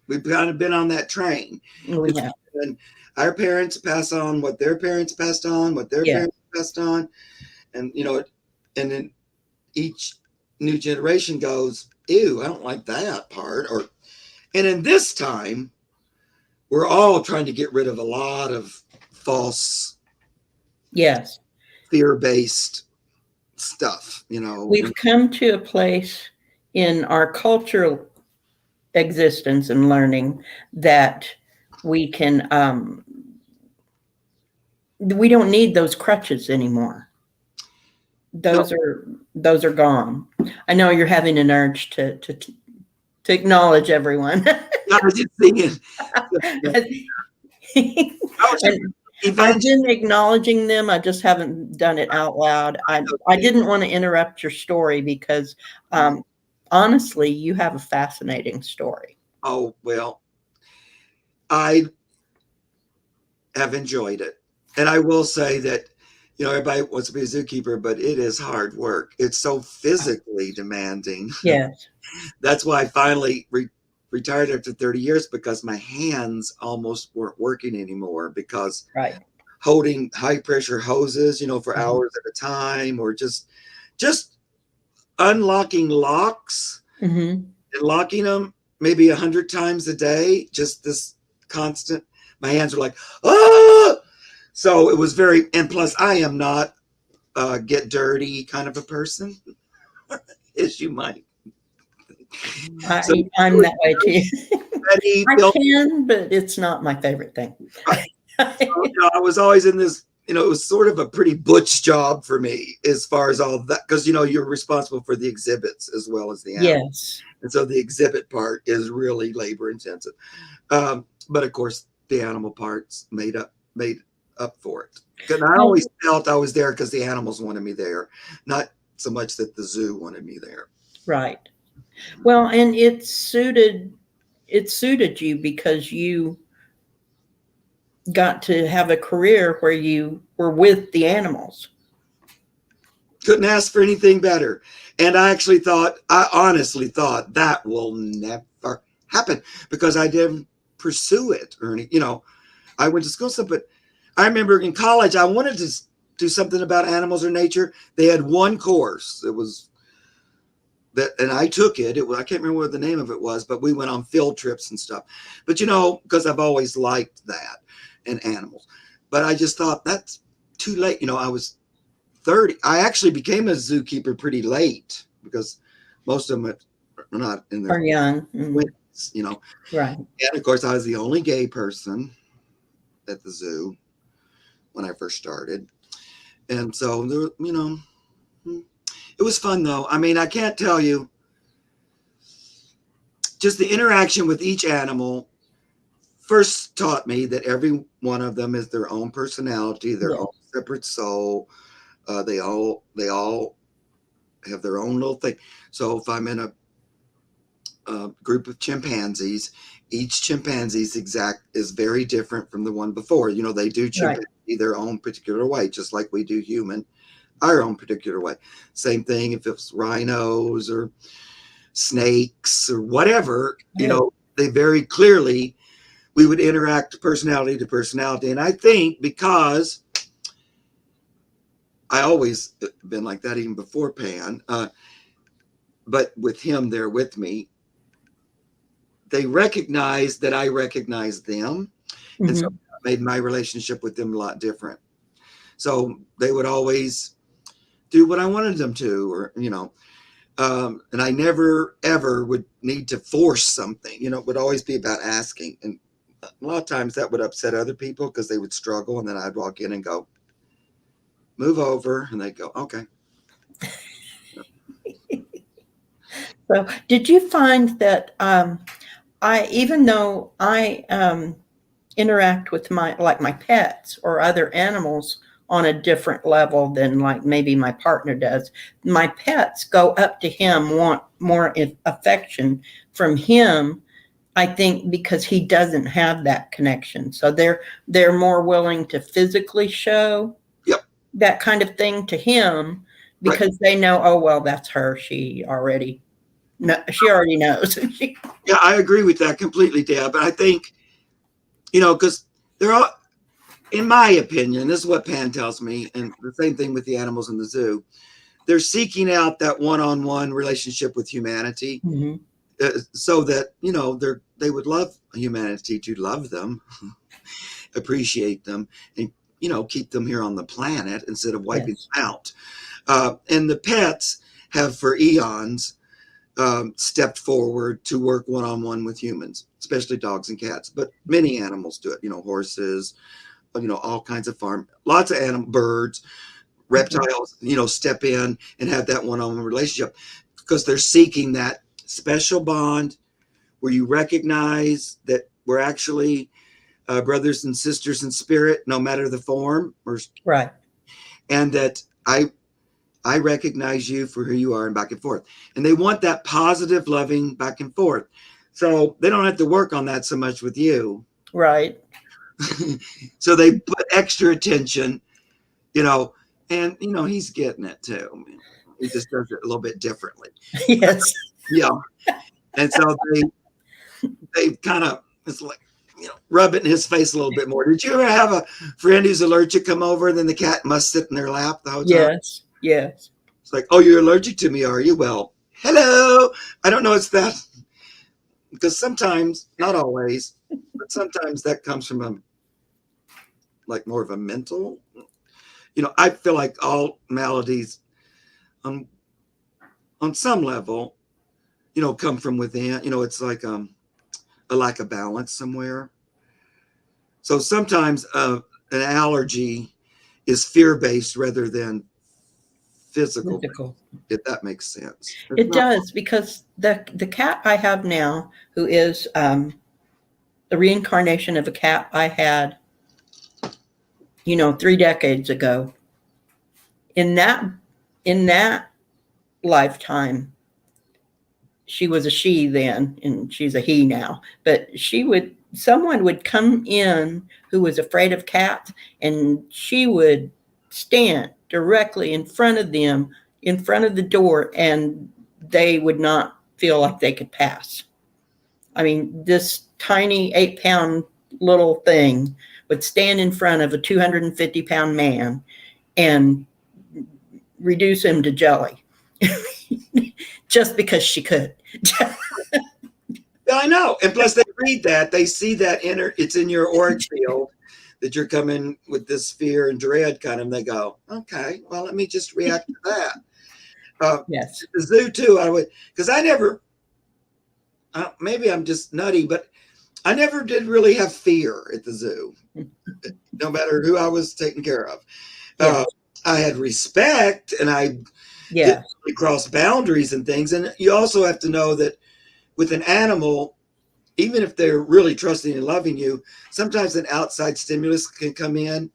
Speaker 2: we've kind of been on that train.
Speaker 1: We have.
Speaker 2: And our parents pass on what their parents passed on, what their parents passed on. And, and then each new generation goes, ew, I don't like that part. And in this time, we're all trying to get rid of a lot of false, fear-based stuff.
Speaker 1: We've come to a place in our cultural existence and learning that we can, we don't need those crutches anymore. Those are gone. I know you're having an urge to acknowledge everyone.
Speaker 2: I was just thinking.
Speaker 1: I've been acknowledging them. I just haven't done it out loud. I didn't want to interrupt your story because honestly, you have a fascinating story.
Speaker 2: Oh, well, I have enjoyed it. And I will say that, everybody wants to be a zookeeper, but it is hard work. It's so physically demanding.
Speaker 1: Yes.
Speaker 2: That's why I finally retired after 30 years, because my hands almost weren't working anymore, because holding high pressure hoses, for hours at a time, or just unlocking locks and locking them maybe 100 times a day, just this constant, my hands are like, ah! So it was and plus I am not get dirty kind of a person, as you might.
Speaker 1: I'm that way too. I can, but it's not my favorite thing.
Speaker 2: I was always in this, it was sort of a pretty butch job for me as far as all that, because, you're responsible for the exhibits as well as the animals. Yes. And so the exhibit part is really labor intensive. But of course, the animal parts made up for it. And I always felt I was there because the animals wanted me there, not so much that the zoo wanted me there.
Speaker 1: Right. Well, and it suited you because you got to have a career where you were with the animals.
Speaker 2: Couldn't ask for anything better. And I honestly thought that will never happen, because I didn't pursue it or I went to school stuff, but I remember in college, I wanted to do something about animals or nature. They had one course. It was that, and I took it. I can't remember what the name of it was, but we went on field trips and stuff. But because I've always liked that and animals. But I just thought that's too late. I was 30. I actually became a zookeeper pretty late, because most of them are not in their
Speaker 1: young.
Speaker 2: Wins,
Speaker 1: Right.
Speaker 2: And of course, I was the only gay person at the zoo when I first started. And so, it was fun though. I mean, I can't tell you, just the interaction with each animal first taught me that every one of them is their own personality, their own separate soul. They all have their own little thing. So if I'm in a group of chimpanzees, each chimpanzee is very different from the one before. They do chimpanzee their own particular way, just like we do human, our own particular way. Same thing if it's rhinos or snakes or whatever, they very clearly, we would interact personality to personality. And I think because I always been like that even before Pan, but with him there with me, they recognized that I recognized them. Mm-hmm. And so that made my relationship with them a lot different. So they would always do what I wanted them to, or, and I never, ever would need to force something, it would always be about asking. And a lot of times that would upset other people because they would struggle. And then I'd walk in and go, move over. And they go, okay.
Speaker 1: So did you find that even though I interact with my pets or other animals on a different level than like maybe my partner does, my pets go up to him, want more affection from him, I think, because he doesn't have that connection. So they're more willing to physically show that kind of thing to him because they know, oh, well, that's her. She already knows.
Speaker 2: Yeah, I agree with that completely, Deb. But I think, because they're all, in my opinion, this is what Pan tells me, and the same thing with the animals in the zoo, they're seeking out that one-on-one relationship with humanity, so that, they would love humanity to love them, appreciate them, and, keep them here on the planet instead of wiping them out. And the pets have for eons stepped forward to work one-on-one with humans, especially dogs and cats, but many animals do it, horses, all kinds of lots of birds, reptiles, step in and have that one-on-one relationship because they're seeking that special bond where you recognize that we're actually brothers and sisters in spirit, no matter the form,
Speaker 1: right.
Speaker 2: And that I recognize you for who you are, and back and forth. And they want that positive, loving back and forth. So they don't have to work on that so much with you.
Speaker 1: Right.
Speaker 2: So they put extra attention, and, he's getting it too. He just does it a little bit differently.
Speaker 1: Yes.
Speaker 2: Yeah. And so they kind of, it's like, rub it in his face a little bit more. Did you ever have a friend who's allergic come over and then the cat must sit in their lap the whole time?
Speaker 1: Yes. Yes.
Speaker 2: It's like, oh, you're allergic to me, are you? Well, hello. I don't know. It's that, because sometimes, not always, but sometimes that comes from more of a mental, I feel like all maladies on some level, come from within. It's like a lack of balance somewhere. So sometimes an allergy is fear-based rather than physical, if that makes sense.
Speaker 1: It does, because the cat I have now, who is the reincarnation of a cat I had 3 decades ago, in that lifetime, she was a she then, and she's a he now, but someone would come in who was afraid of cats, and she would stand directly in front of them, in front of the door, and they would not feel like they could pass. I mean, this tiny 8-pound little thing would stand in front of a 250-pound man and reduce him to jelly just because she could.
Speaker 2: I know. And plus they read that, they see that it's in your auric field that you're coming with this fear and dread kind of, and they go, okay, well, let me just react to that.
Speaker 1: Yes.
Speaker 2: The zoo too, because I never, maybe I'm just nutty, but I never did really have fear at the zoo, no matter who I was taking care of. Yes. I had respect, and I didn't really cross boundaries and things. And you also have to know that with an animal, even if they're really trusting and loving you, sometimes an outside stimulus can come in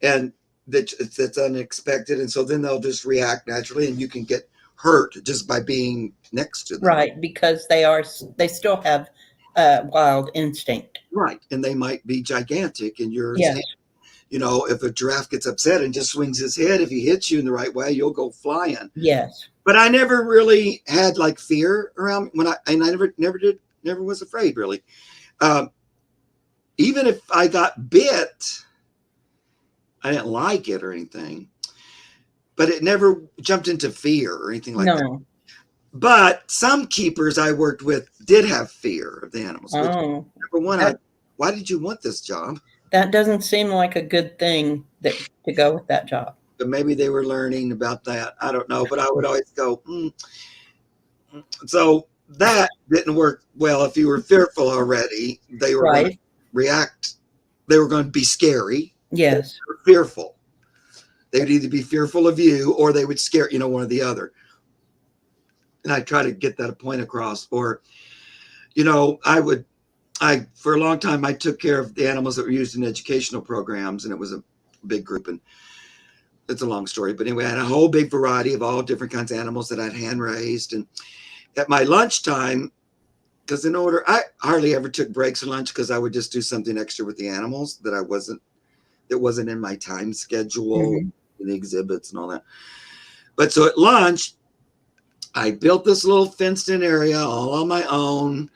Speaker 2: and that's unexpected. And so then they'll just react naturally, and you can get hurt just by being next to them.
Speaker 1: Right, because they still have wild instinct.
Speaker 2: Right, and they might be gigantic in your stand. If a giraffe gets upset and just swings his head, if he hits you in the right way, you'll go flying.
Speaker 1: Yes.
Speaker 2: But I never really had fear around I never was afraid really. Even if I got bit, I didn't like it or anything, but it never jumped into fear or anything like that. But some keepers I worked with did have fear of the animals.
Speaker 1: Oh.
Speaker 2: Number one, why did you want this job?
Speaker 1: That doesn't seem like a good thing to go with that job.
Speaker 2: But maybe they were learning about that. I don't know. But I would always go, So that didn't work well. If you were fearful already, they were going to react. They were going to be scary.
Speaker 1: Yes.
Speaker 2: Fearful. They would either be fearful of you or they would scare, one or the other. And I try to get that point across. Or, for a long time, I took care of the animals that were used in educational programs, and it was a big group. And it's a long story. But anyway, I had a whole big variety of all different kinds of animals that I'd hand raised. And at my lunchtime, because I hardly ever took breaks at lunch because I would just do something extra with the animals that wasn't in my time schedule, and the exhibits and all that. But so at lunch, I built this little fenced in area all on my own.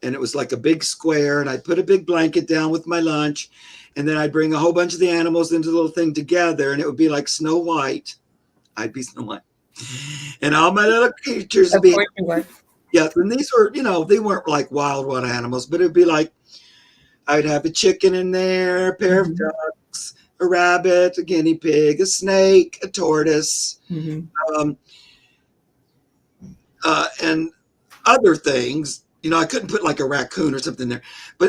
Speaker 2: And it was like a big square. And I'd put a big blanket down with my lunch. And then I'd bring a whole bunch of the animals into the little thing together. And it would be like Snow White. I'd be Snow White. And all my little creatures would be. Yeah. And these were, they weren't like wild animals, but it'd be like, I'd have a chicken in there, a pair of ducks, a rabbit, a guinea pig, a snake, a tortoise, and other things. I couldn't put like a raccoon or something there.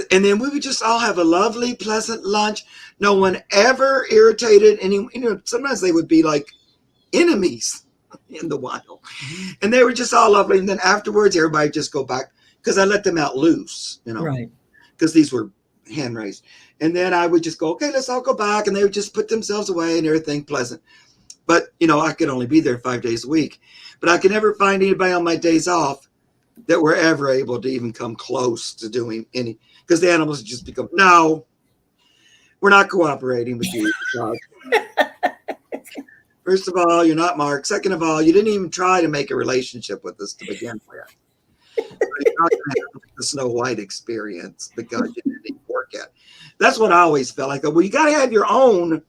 Speaker 2: And then we would just all have a lovely, pleasant lunch. No one ever irritated any, sometimes they would be like enemies in the wild. And they were just all lovely. And then afterwards, everybody just go back because I let them out loose,
Speaker 1: Right.
Speaker 2: Because these were hand raised. And then I would just go, okay, let's all go back. And they would just put themselves away and everything pleasant. But, I could only be there 5 days a week. But I could never find anybody on my days off that were ever able to even come close to doing any, because the animals just become, no, we're not cooperating with you. First of all, you're not Mark. Second of all, you didn't even try to make a relationship with us to begin with. You're not going to have the Snow White experience because you didn't even work at. That's what I always felt like. Well, you got to have your own.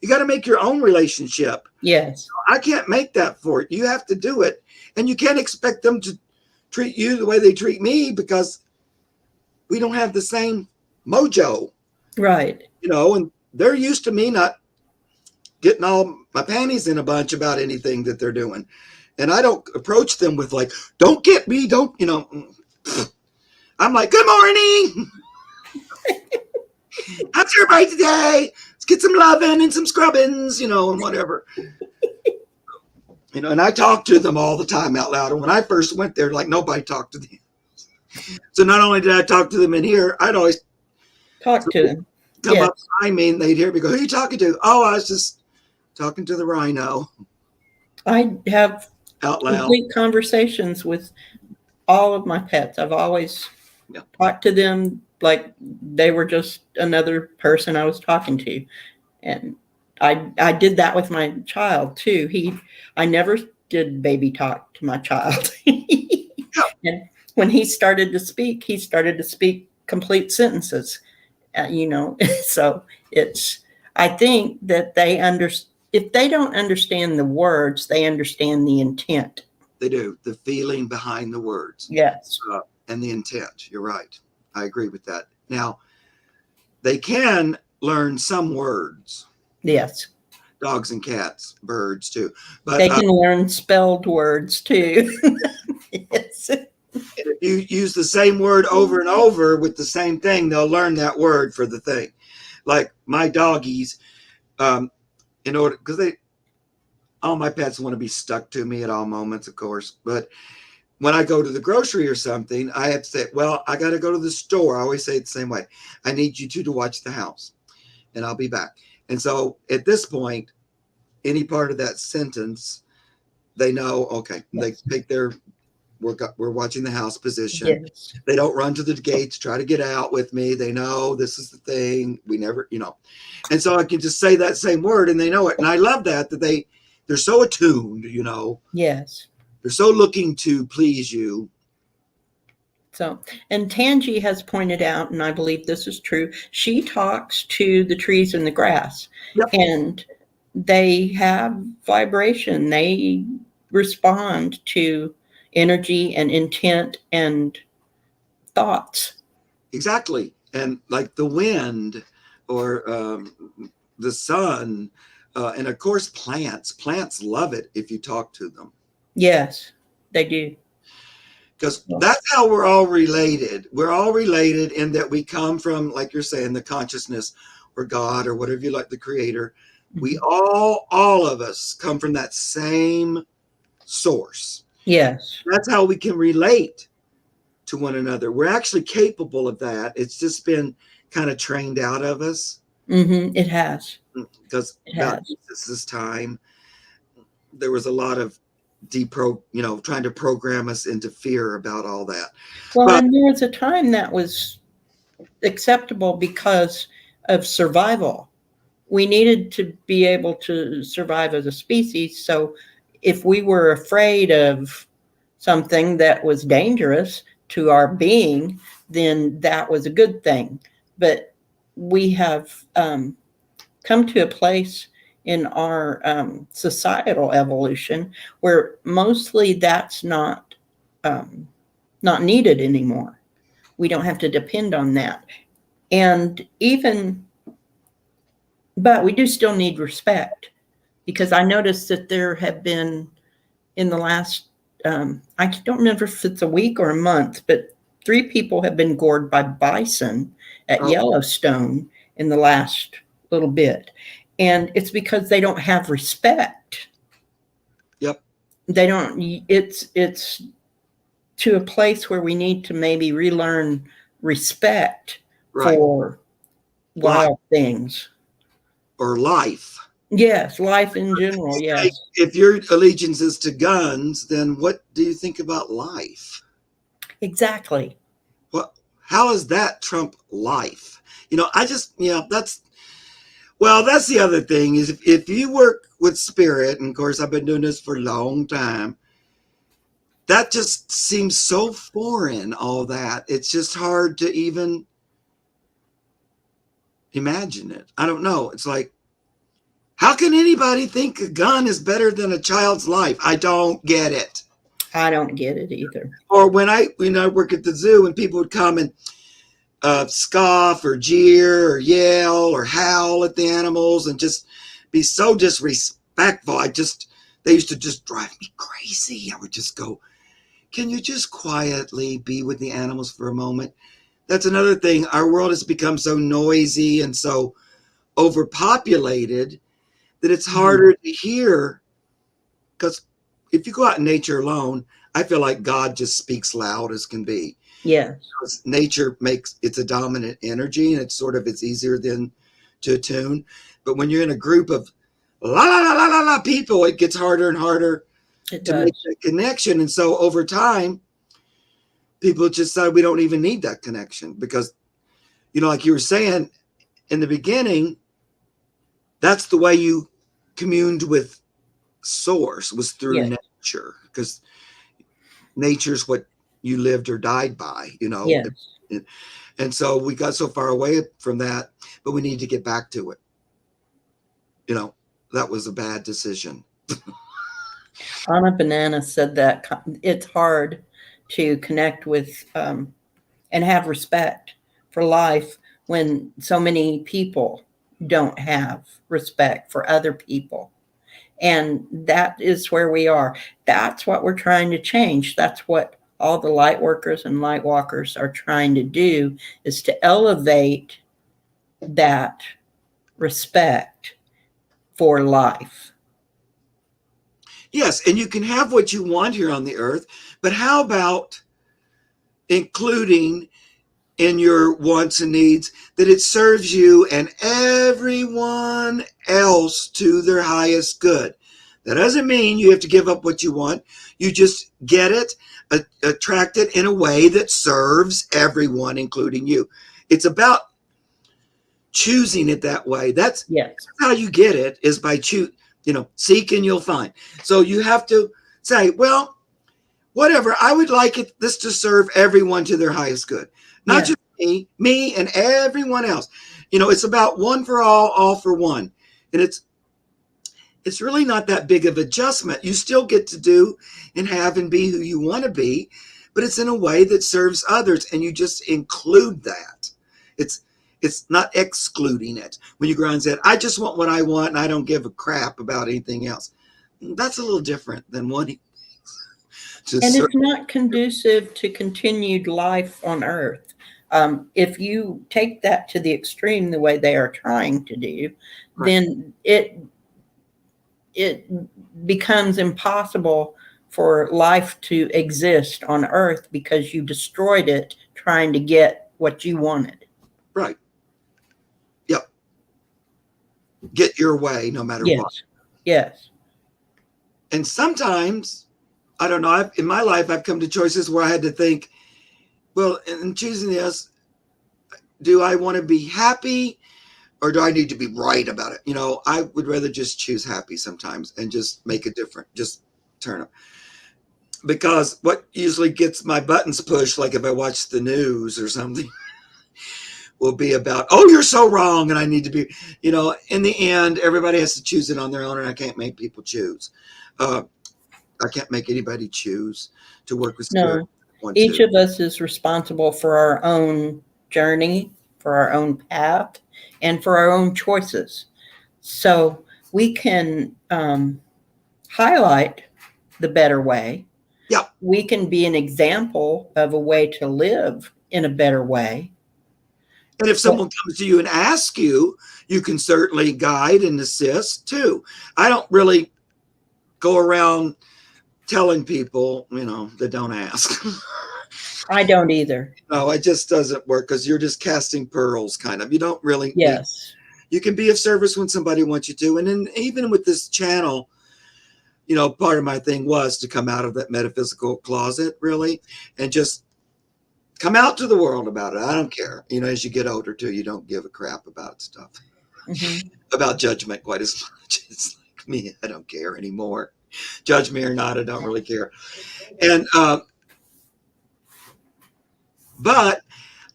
Speaker 2: You got to make your own relationship.
Speaker 1: Yes.
Speaker 2: I can't make that for you. You have to do it. And you can't expect them to treat you the way they treat me because we don't have the same mojo.
Speaker 1: Right.
Speaker 2: And they're used to me not getting all my panties in a bunch about anything that they're doing. And I don't approach them with like, don't get me, don't, I'm like, good morning. How's everybody today? Let's get some loving and some scrubbings, and whatever. And I talk to them all the time out loud. And when I first went there, like nobody talked to them. So not only did I talk to them in here, I'd always
Speaker 1: talk to them.
Speaker 2: Come up behind me and they'd hear me go, who are you talking to? Oh, I was just talking to the rhino.
Speaker 1: I have
Speaker 2: out loud
Speaker 1: complete conversations with all of my pets. I've always talked to them like they were just another person I was talking to. And I did that with my child too. I never did baby talk to my child. And when he started to speak complete sentences, so I think that if they don't understand the words, they understand the intent.
Speaker 2: They do. The feeling behind the words.
Speaker 1: Yes.
Speaker 2: And the intent. You're right. I agree with that. Now, they can learn some words.
Speaker 1: Yes.
Speaker 2: Dogs and cats, birds too. But
Speaker 1: they can learn spelled words too. Yes.
Speaker 2: If you use the same word over and over with the same thing, they'll learn that word for the thing. Like my doggies, because all my pets want to be stuck to me at all moments, of course. But when I go to the grocery or something, I have to say, well, I got to go to the store. I always say it the same way. I need you two to watch the house and I'll be back. And so at this point, any part of that sentence, they know, okay, they take their, we're watching the house position. Yes. They don't run to the gates, try to get out with me. They know this is the thing. We never, and so I can just say that same word and they know it. And I love that they're so attuned,
Speaker 1: Yes.
Speaker 2: They're so looking to please you.
Speaker 1: So, and Tangi has pointed out, and I believe this is true, she talks to the trees and the grass. Yep. And they have vibration. They respond to energy and intent and thoughts.
Speaker 2: Exactly. And like the wind or the sun, and of course plants love it if you talk to them.
Speaker 1: Yes, they do.
Speaker 2: Because that's how we're all related. We're all related in that we come from, like you're saying, the consciousness or God or whatever you like, the creator. We all of us come from that same source.
Speaker 1: Yes.
Speaker 2: That's how we can relate to one another. We're actually capable of that. It's just been kind of trained out of us.
Speaker 1: It has.
Speaker 2: Because about this time, there was a lot of trying to program us into fear about all that.
Speaker 1: Well, and there was a time that was acceptable because of survival. We needed to be able to survive as a species. So if we were afraid of something that was dangerous to our being, then that was a good thing. But we have come to a place in our societal evolution where mostly that's not needed anymore. We don't have to depend on that. And but we do still need respect, because I noticed that there have been, in the last, I don't remember if it's a week or a month, but 3 people have been gored by bison at Yellowstone in the last little bit. And it's because they don't have respect.
Speaker 2: Yep.
Speaker 1: They don't, it's to a place where we need to maybe relearn respect for wild things.
Speaker 2: Or life.
Speaker 1: Yes, life in general, yes.
Speaker 2: If your allegiance is to guns, then what do you think about life?
Speaker 1: Exactly.
Speaker 2: How does that trump life? That's the other thing is if you work with spirit, and of course I've been doing this for a long time, that just seems so foreign, all that. It's just hard to even imagine it. I don't know. It's like, how can anybody think a gun is better than a child's life? I don't get it.
Speaker 1: I don't get it either.
Speaker 2: Or when I work at the zoo and people would come and scoff or jeer or yell or howl at the animals and just be so disrespectful. They used to just drive me crazy. I would just go, can you just quietly be with the animals for a moment? That's another thing. Our world has become so noisy and so overpopulated that it's harder to hear. Because if you go out in nature alone, I feel like God just speaks loud as can be.
Speaker 1: Yes.
Speaker 2: Because nature it's a dominant energy, and it's easier than to attune. But when you're in a group of la la la la la la people, it gets harder and harder to make that connection. And so over time, people just said we don't even need that connection because, like you were saying in the beginning, that's the way you communed with source, was through nature, because nature's what you lived or died by,
Speaker 1: Yes.
Speaker 2: And so we got so far away from that, but we need to get back to it. That was a bad decision.
Speaker 1: Anna Banana said that it's hard to connect with and have respect for life when so many people don't have respect for other people. And that is where we are. That's what we're trying to change. That's what all the light workers and light walkers are trying to do, is to elevate that respect for life.
Speaker 2: Yes, and you can have what you want here on the earth, but how about including in your wants and needs that it serves you and everyone else to their highest good? That doesn't mean you have to give up what you want. You just get it, attract it in a way that serves everyone, including you. It's about choosing it that way. That's how you get it, is by seek and you'll find. So you have to say, well, whatever, I would like this to serve everyone to their highest good. Not just me and everyone else. It's about one for all for one. And it's really not that big of adjustment. You still get to do and have and be who you want to be, but it's in a way that serves others, and you just include that. It's not excluding it. When you go around and say, I just want what I want and I don't give a crap about anything else. That's a little different than wanting to
Speaker 1: and it's not conducive to continued life on Earth. If you take that to the extreme the way they are trying to do, then it becomes impossible for life to exist on Earth because you destroyed it trying to get what you wanted.
Speaker 2: Right. Yep. Get your way no matter what.
Speaker 1: Yes.
Speaker 2: And sometimes, I don't know, in my life, I've come to choices where I had to think, well, in choosing this, do I want to be happy or do I need to be right about it? I would rather just choose happy sometimes and just make a difference, just turn up. Because what usually gets my buttons pushed, like if I watch the news or something, will be about, oh, you're so wrong. And I need to be, in the end, everybody has to choose it on their own, and I can't make people choose. I can't make anybody choose to work with spirit.
Speaker 1: No, each of us is responsible for our own journey, for our own path, and for our own choices. So we can highlight the better way.
Speaker 2: Yeah.
Speaker 1: We can be an example of a way to live in a better way.
Speaker 2: And if someone comes to you and asks you, you can certainly guide and assist too. I don't really go around telling people, that don't ask.
Speaker 1: I don't either.
Speaker 2: No, it just doesn't work because you're just casting pearls, kind of. You don't really.
Speaker 1: Yes.
Speaker 2: You can be of service when somebody wants you to. And then even with this channel, part of my thing was to come out of that metaphysical closet, really, and just come out to the world about it. I don't care. As you get older too, you don't give a crap about stuff, about judgment quite as much. It's like me. I don't care anymore. Judge me or not, I don't really care. And, but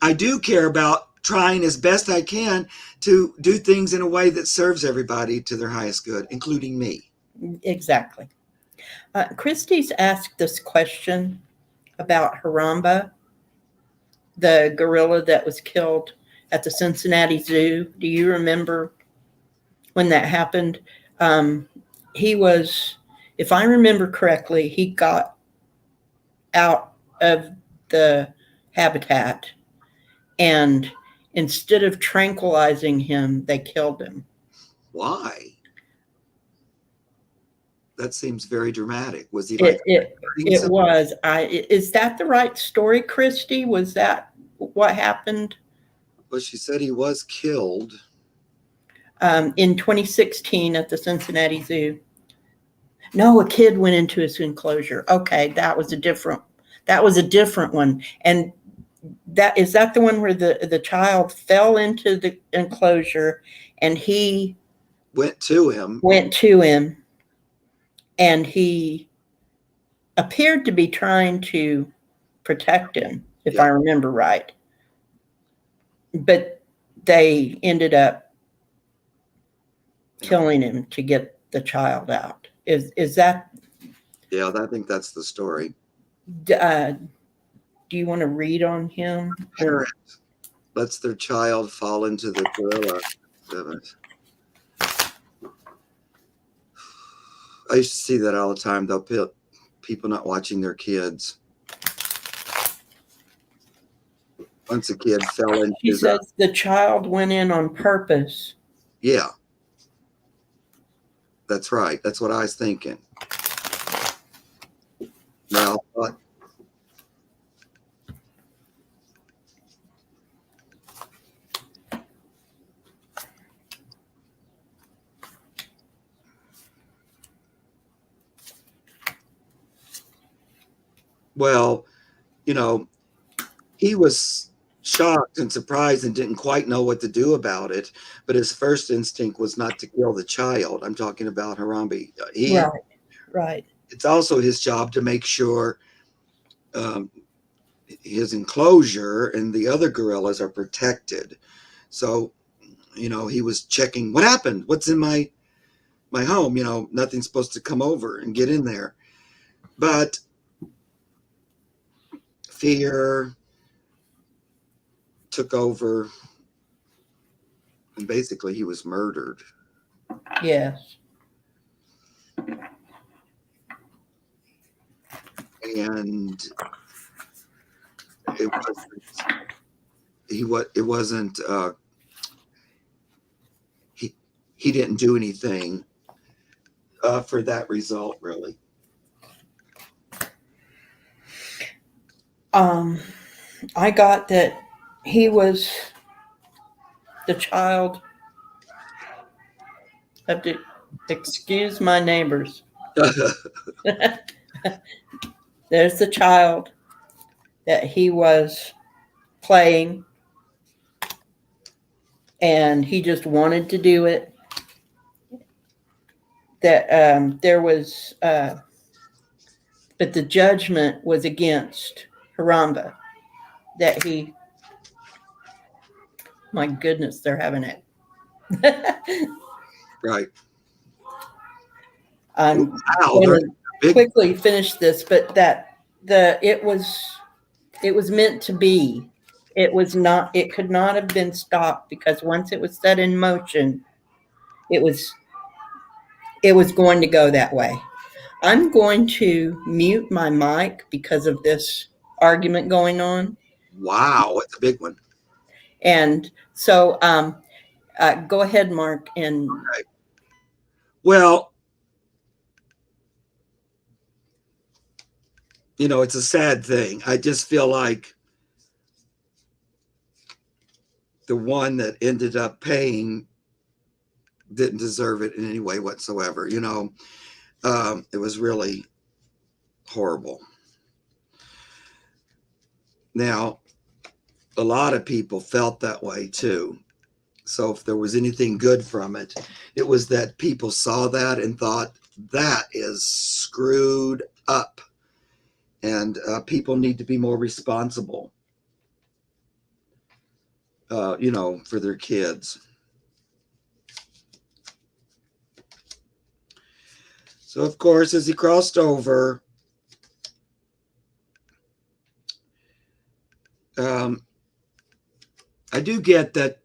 Speaker 2: I do care about trying as best I can to do things in a way that serves everybody to their highest good, including me.
Speaker 1: Exactly. Christy's asked this question about Harambe, the gorilla that was killed at the Cincinnati Zoo. Do you remember when that happened? He was, if I remember correctly, he got out of the habitat, and instead of tranquilizing him, they killed him.
Speaker 2: Why? That seems very dramatic. Was he
Speaker 1: like it was. Is that the right story, Christy? Was that what happened?
Speaker 2: Well, she said he was killed
Speaker 1: in 2016 at the Cincinnati Zoo. No, a kid went into his enclosure. Okay, that was a different one. And is that the one where the child fell into the enclosure and he
Speaker 2: went to him,
Speaker 1: and he appeared to be trying to protect him, if I remember right. But they ended up killing him to get the child out. Is that?
Speaker 2: Yeah, I think that's the story.
Speaker 1: Do you want to read on him?
Speaker 2: Parent lets their child fall into the gorilla. I used to see that all the time, though. People not watching their kids. Once a kid fell into
Speaker 1: She says the child went in on purpose.
Speaker 2: Yeah. That's right. That's what I was thinking. Now, well, he was shocked and surprised and didn't quite know what to do about it. But his first instinct was not to kill the child. I'm talking about Harambe.
Speaker 1: Right.
Speaker 2: It's also his job to make sure his enclosure and the other gorillas are protected. So, he was checking what happened. What's in my home? Nothing's supposed to come over and get in there. But fear took over, and basically he was murdered.
Speaker 1: Yes.
Speaker 2: And it wasn't he didn't do anything for that result, really.
Speaker 1: I got that he was the child of the, excuse my neighbors. There's the child that he was playing, and he just wanted to do it. That there was, but the judgment was against Harambe. That he, my goodness, they're having it.
Speaker 2: Right.
Speaker 1: I'm
Speaker 2: Wow,
Speaker 1: going to quickly finish this, but that it was meant to be. It was not. It could not have been stopped, because once it was set in motion, it was going to go that way. I'm going to mute my mic because of this argument going on.
Speaker 2: Wow, it's a big one.
Speaker 1: And so go ahead, Mark. And
Speaker 2: okay. Well, you know, it's a sad thing. I just feel like the one that ended up paying didn't deserve it in any way whatsoever. You know, it was really horrible. Now, a lot of people felt that way too. So if there was anything good from it, it was that people saw that and thought, that is screwed up. And people need to be more responsible, you know, for their kids. So, of course, as he crossed over, I do get that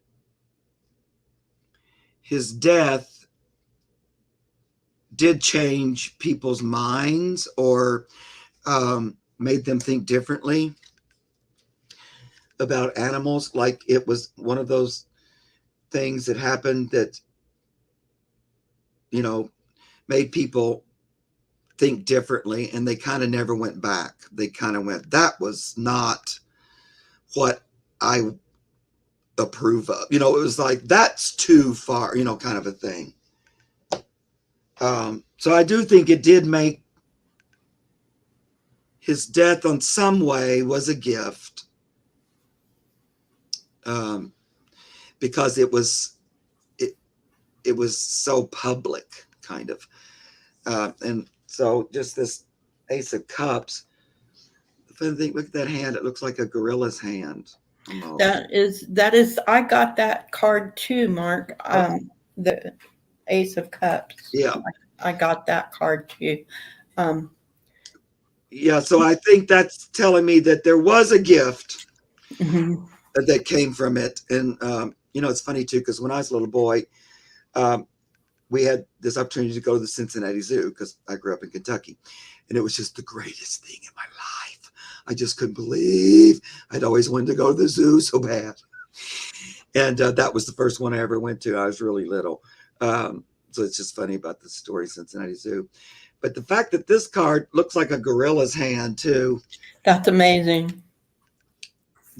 Speaker 2: his death did change people's minds, or made them think differently about animals. Like, it was one of those things that happened that, you know, made people think differently, and they kind of never went back. They kind of went, that was not what I approve of. You know, it was like, that's too far, you know, kind of a thing. So I do think it did make his death on some way was a gift, because it was so public, kind of. And so just this Ace of Cups, if I think, look at that hand, it looks like a gorilla's hand. Almost.
Speaker 1: That is, I got that card too, Mark. The Ace of Cups.
Speaker 2: Yeah.
Speaker 1: I got that card too.
Speaker 2: Yeah, so I think that's telling me that there was a gift that came from it. And, you know, it's funny too, because when I was a little boy, we had this opportunity to go to the Cincinnati Zoo, because I grew up in Kentucky. And it was just the greatest thing in my life. I just couldn't believe I'd always wanted to go to the zoo so bad. And that was the first one I ever went to. I was really little. So it's just funny about the story, Cincinnati Zoo. But the fact that this card looks like a gorilla's hand too.
Speaker 1: That's amazing.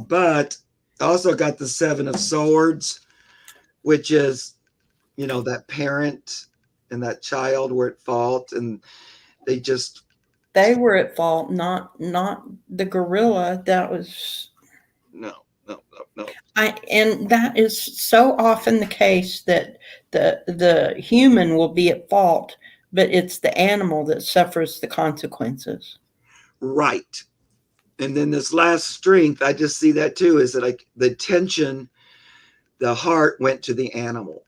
Speaker 2: But also got the Seven of Swords, which is, you know, that parent and that child were at fault, and they
Speaker 1: were at fault, not the gorilla. That was
Speaker 2: no.
Speaker 1: And that is so often the case, that the human will be at fault, but it's the animal that suffers the consequences.
Speaker 2: Right. And then this last strength, I just see that too, is that like the tension, the heart went to the animal,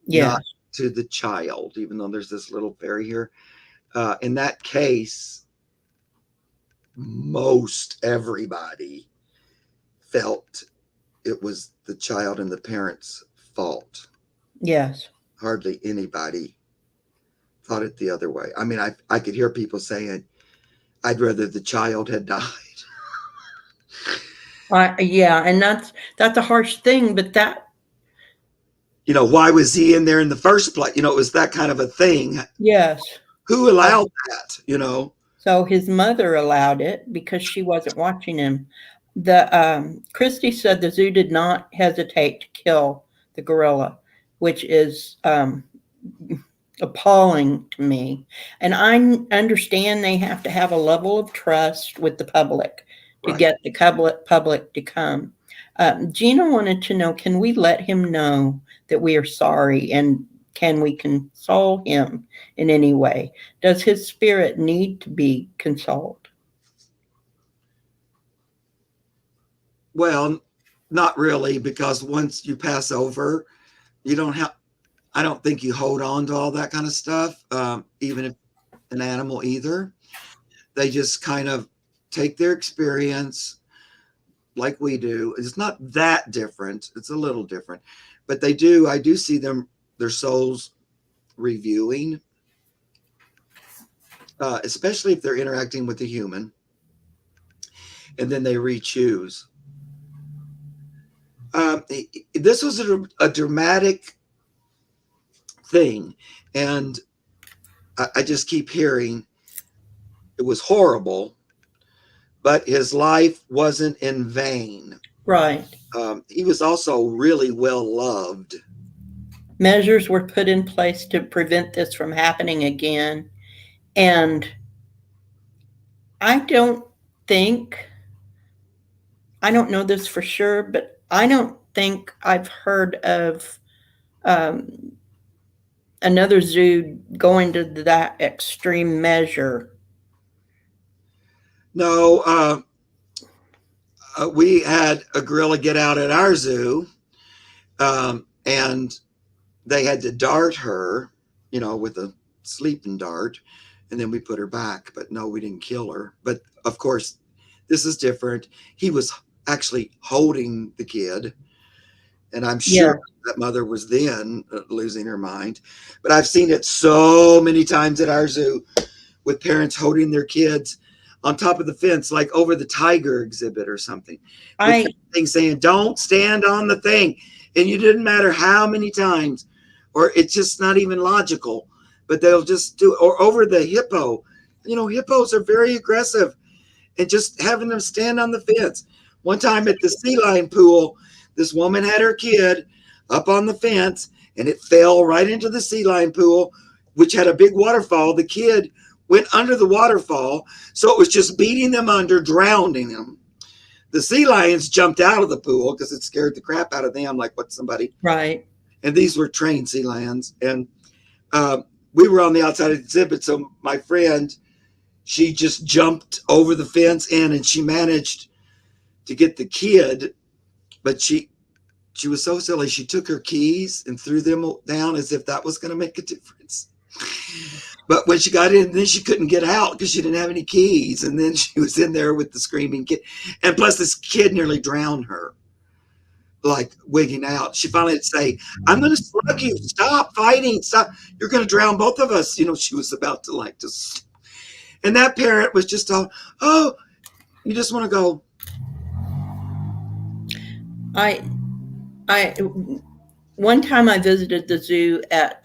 Speaker 2: not to the child, even though there's this little fairy here. In that case, most everybody felt it was the child and the parents' fault.
Speaker 1: Yes.
Speaker 2: Hardly anybody thought it the other way. I mean, I could hear people saying, I'd rather the child had died.
Speaker 1: Yeah, and that's a harsh thing, but
Speaker 2: why was he in there in the first place? It was that kind of a thing.
Speaker 1: Yes.
Speaker 2: Who allowed that?
Speaker 1: So his mother allowed it because she wasn't watching him. Christy said the zoo did not hesitate to kill the gorilla, which is appalling to me. And I understand they have to have a level of trust with the public to get the public to come. Gina wanted to know, can we let him know that we are sorry, and can we console him in any way? Does his spirit need to be consoled?
Speaker 2: Well, not really, because once you pass over, you don't have, I don't think you hold on to all that kind of stuff, even if an animal either. They just kind of take their experience like we do. It's not that different. It's a little different, but I do see their souls reviewing, especially if they're interacting with a human, and then they re-choose. This was a dramatic thing, and I just keep hearing it was horrible, but his life wasn't in vain.
Speaker 1: Right.
Speaker 2: He was also really well loved.
Speaker 1: Measures were put in place to prevent this from happening again. And I don't know this for sure, but I don't think I've heard of another zoo going to that extreme measure.
Speaker 2: No, we had a gorilla get out at our zoo, and they had to dart her, with a sleeping dart, and then we put her back. But no, we didn't kill her. But of course, this is different. He was actually holding the kid, and I'm sure that mother was then losing her mind. But I've seen it so many times at our zoo with parents holding their kids on top of the fence, like over the tiger exhibit or something. Thing saying, don't stand on the thing. And you didn't matter how many times, or it's just not even logical, but they'll just do, or over the hippo. Hippos are very aggressive, and just having them stand on the fence. One time at the sea lion pool, this woman had her kid up on the fence, and it fell right into the sea lion pool, which had a big waterfall. The kid went under the waterfall, so it was just beating them under, drowning them. The sea lions jumped out of the pool because it scared the crap out of them, like what somebody.
Speaker 1: Right.
Speaker 2: And these were trained sea lions. And we were on the outside of the exhibit, so my friend, she just jumped over the fence in, and she managed to get the kid, but she was so silly. She took her keys and threw them down as if that was going to make a difference. But when she got in, then she couldn't get out because she didn't have any keys. And then she was in there with the screaming kid. And plus, this kid nearly drowned her, like wigging out. She finally had to say, I'm going to slug you. Stop fighting. Stop. You're going to drown both of us. She was about to just. And that parent was just all, oh, you just want to go.
Speaker 1: One time I visited the zoo at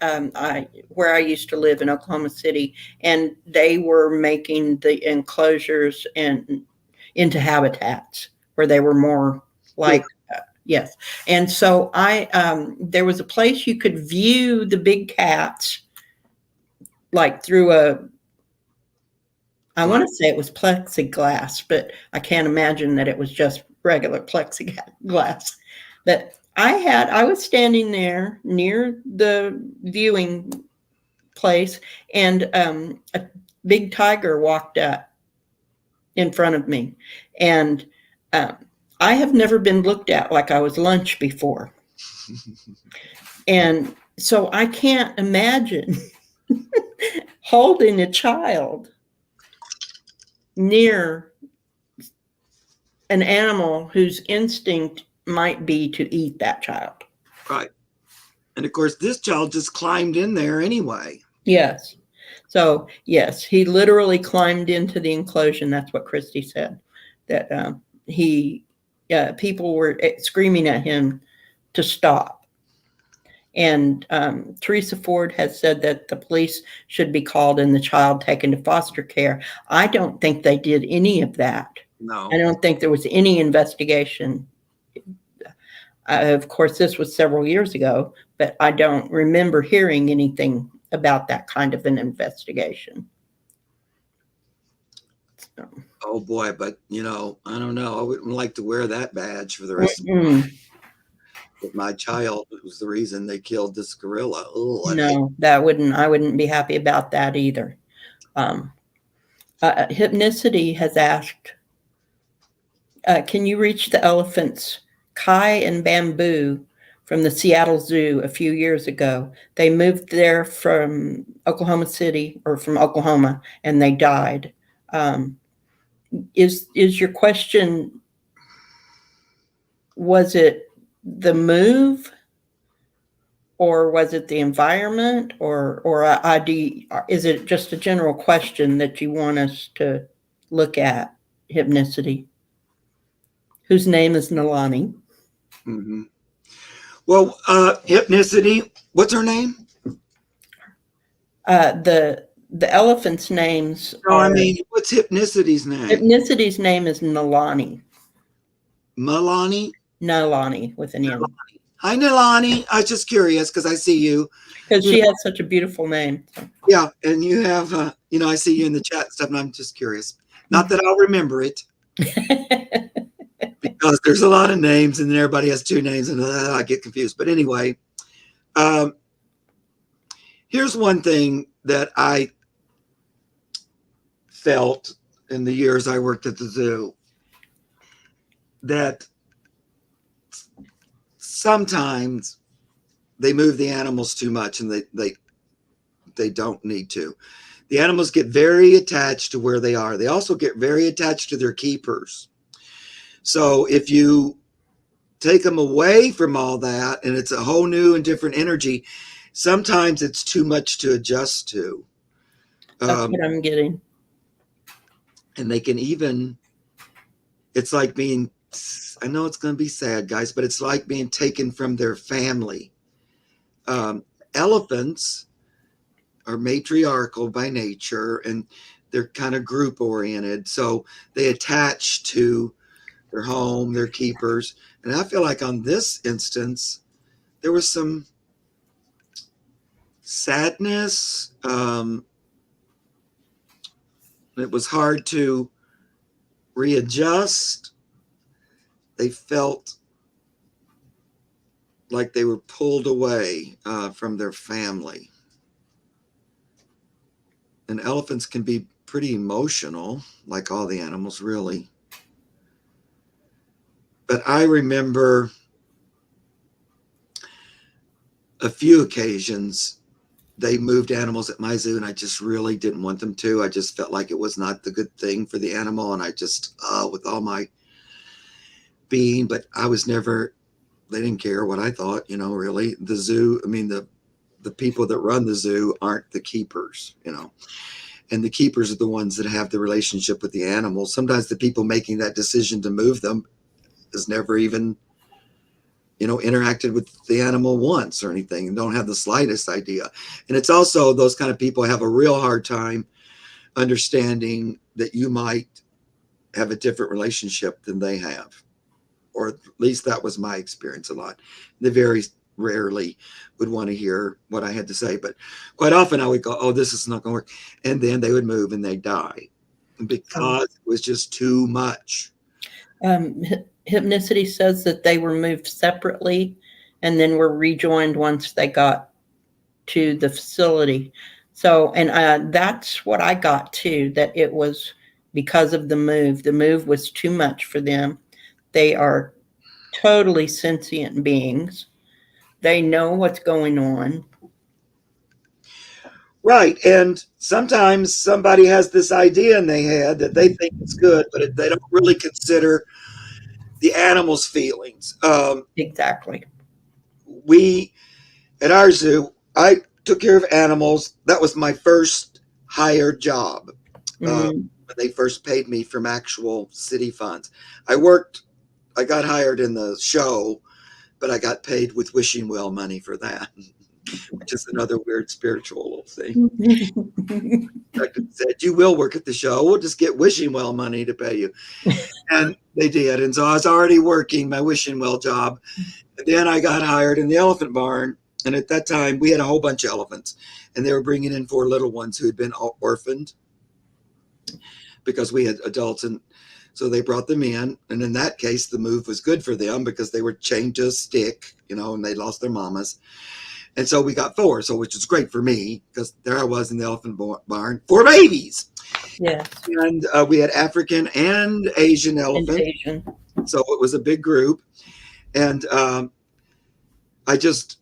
Speaker 1: where I used to live in Oklahoma City, and they were making the enclosures into habitats where they were more like yes. And so there was a place you could view the big cats like through I want to say it was plexiglass, but I can't imagine that it was just regular plexiglass. But I was standing there near the viewing place, and a big tiger walked up in front of me. And I have never been looked at like I was lunch before. And so I can't imagine holding a child near an animal whose instinct might be to eat that child.
Speaker 2: Right. And of course, this child just climbed in there anyway.
Speaker 1: Yes. So, yes, he literally climbed into the enclosure. That's what Christy said, that people were screaming at him to stop. And Teresa Ford has said that the police should be called and the child taken to foster care. I don't think they did any of that.
Speaker 2: No.
Speaker 1: I don't think there was any investigation. Of course, this was several years ago, but I don't remember hearing anything about that kind of an investigation. So.
Speaker 2: Oh boy, but I don't know. I wouldn't like to wear that badge for the rest of my child. It was the reason they killed this gorilla.
Speaker 1: No, I wouldn't be happy about that either. Hypnicity has asked, can you reach the elephants Kai and Bamboo from the Seattle Zoo a few years ago? They moved there from Oklahoma City or from Oklahoma, and they died. Is your question, was it the move, or was it the environment, or is it just a general question that you want us to look at, Hypnicity, whose name is Nalani?
Speaker 2: Mm-hmm. Well, Hypnicity, what's her name?
Speaker 1: The elephants' names.
Speaker 2: No, I mean, what's Hypnicity's name?
Speaker 1: Hypnicity's name is Nalani.
Speaker 2: Nalani
Speaker 1: with an N.
Speaker 2: Hi, Nalani. I was just curious because I see you.
Speaker 1: Because she has such a beautiful name.
Speaker 2: Yeah, and you have, I see you in the chat and stuff, and I'm just curious. Not that I'll remember it. Because there's a lot of names, and then everybody has two names, and I get confused. But anyway, here's one thing that I felt in the years I worked at the zoo, that sometimes they move the animals too much, and they don't need to. The animals get very attached to where they are. They also get very attached to their keepers. So if you take them away from all that, and it's a whole new and different energy, sometimes it's too much to adjust to.
Speaker 1: That's what I'm getting.
Speaker 2: And they can even, it's like being, I know it's going to be sad, guys, but it's like being taken from their family. Elephants are matriarchal by nature, and they're kind of group oriented. So they attach to their home, their keepers. And I feel like on this instance, there was some sadness. It was hard to readjust. They felt like they were pulled away from their family. And elephants can be pretty emotional, like all the animals, really. But I remember a few occasions they moved animals at my zoo, and I just really didn't want them to. I just felt like it was not the good thing for the animal, and I just, with all my being, but I was never, they didn't care what I thought, really. The zoo, I mean, the people that run the zoo aren't the keepers, and the keepers are the ones that have the relationship with the animals. Sometimes the people making that decision to move them has never even, interacted with the animal once or anything, and don't have the slightest idea. And it's also those kind of people have a real hard time understanding that you might have a different relationship than they have, or at least that was my experience a lot. They very rarely would want to hear what I had to say, but quite often I would go, oh, this is not going to work. And then they would move and they'd die because it was just too much.
Speaker 1: Hypnicity says that they were moved separately and then were rejoined once they got to the facility. So, and that's what I got too, that it was because of the move. The move was too much for them. They are totally sentient beings. They know what's going on.
Speaker 2: Right. And sometimes somebody has this idea in their head that they think it's good, but they don't really consider the animal's feelings.
Speaker 1: Exactly.
Speaker 2: We, at our zoo, I took care of animals. That was my first hired job. When they first paid me from actual city funds. I got hired in the show but I got paid with wishing well money for that, which is another weird spiritual thing. Like I said, you will work at the show. We'll just get wishing well money to pay you. And they did. And so I was already working my wishing well job. And then I got hired in the elephant barn. And at that time, we had a whole bunch of elephants. And they were bringing in 4 little ones who had been orphaned because we had adults. And so they brought them in. And in that case, the move was good for them because they were chained to a stick, and they lost their mamas. And so we got 4, which is great for me because there I was in the elephant barn, 4 babies.
Speaker 1: Yes.
Speaker 2: And we had African and Asian elephants. So it was a big group. And I just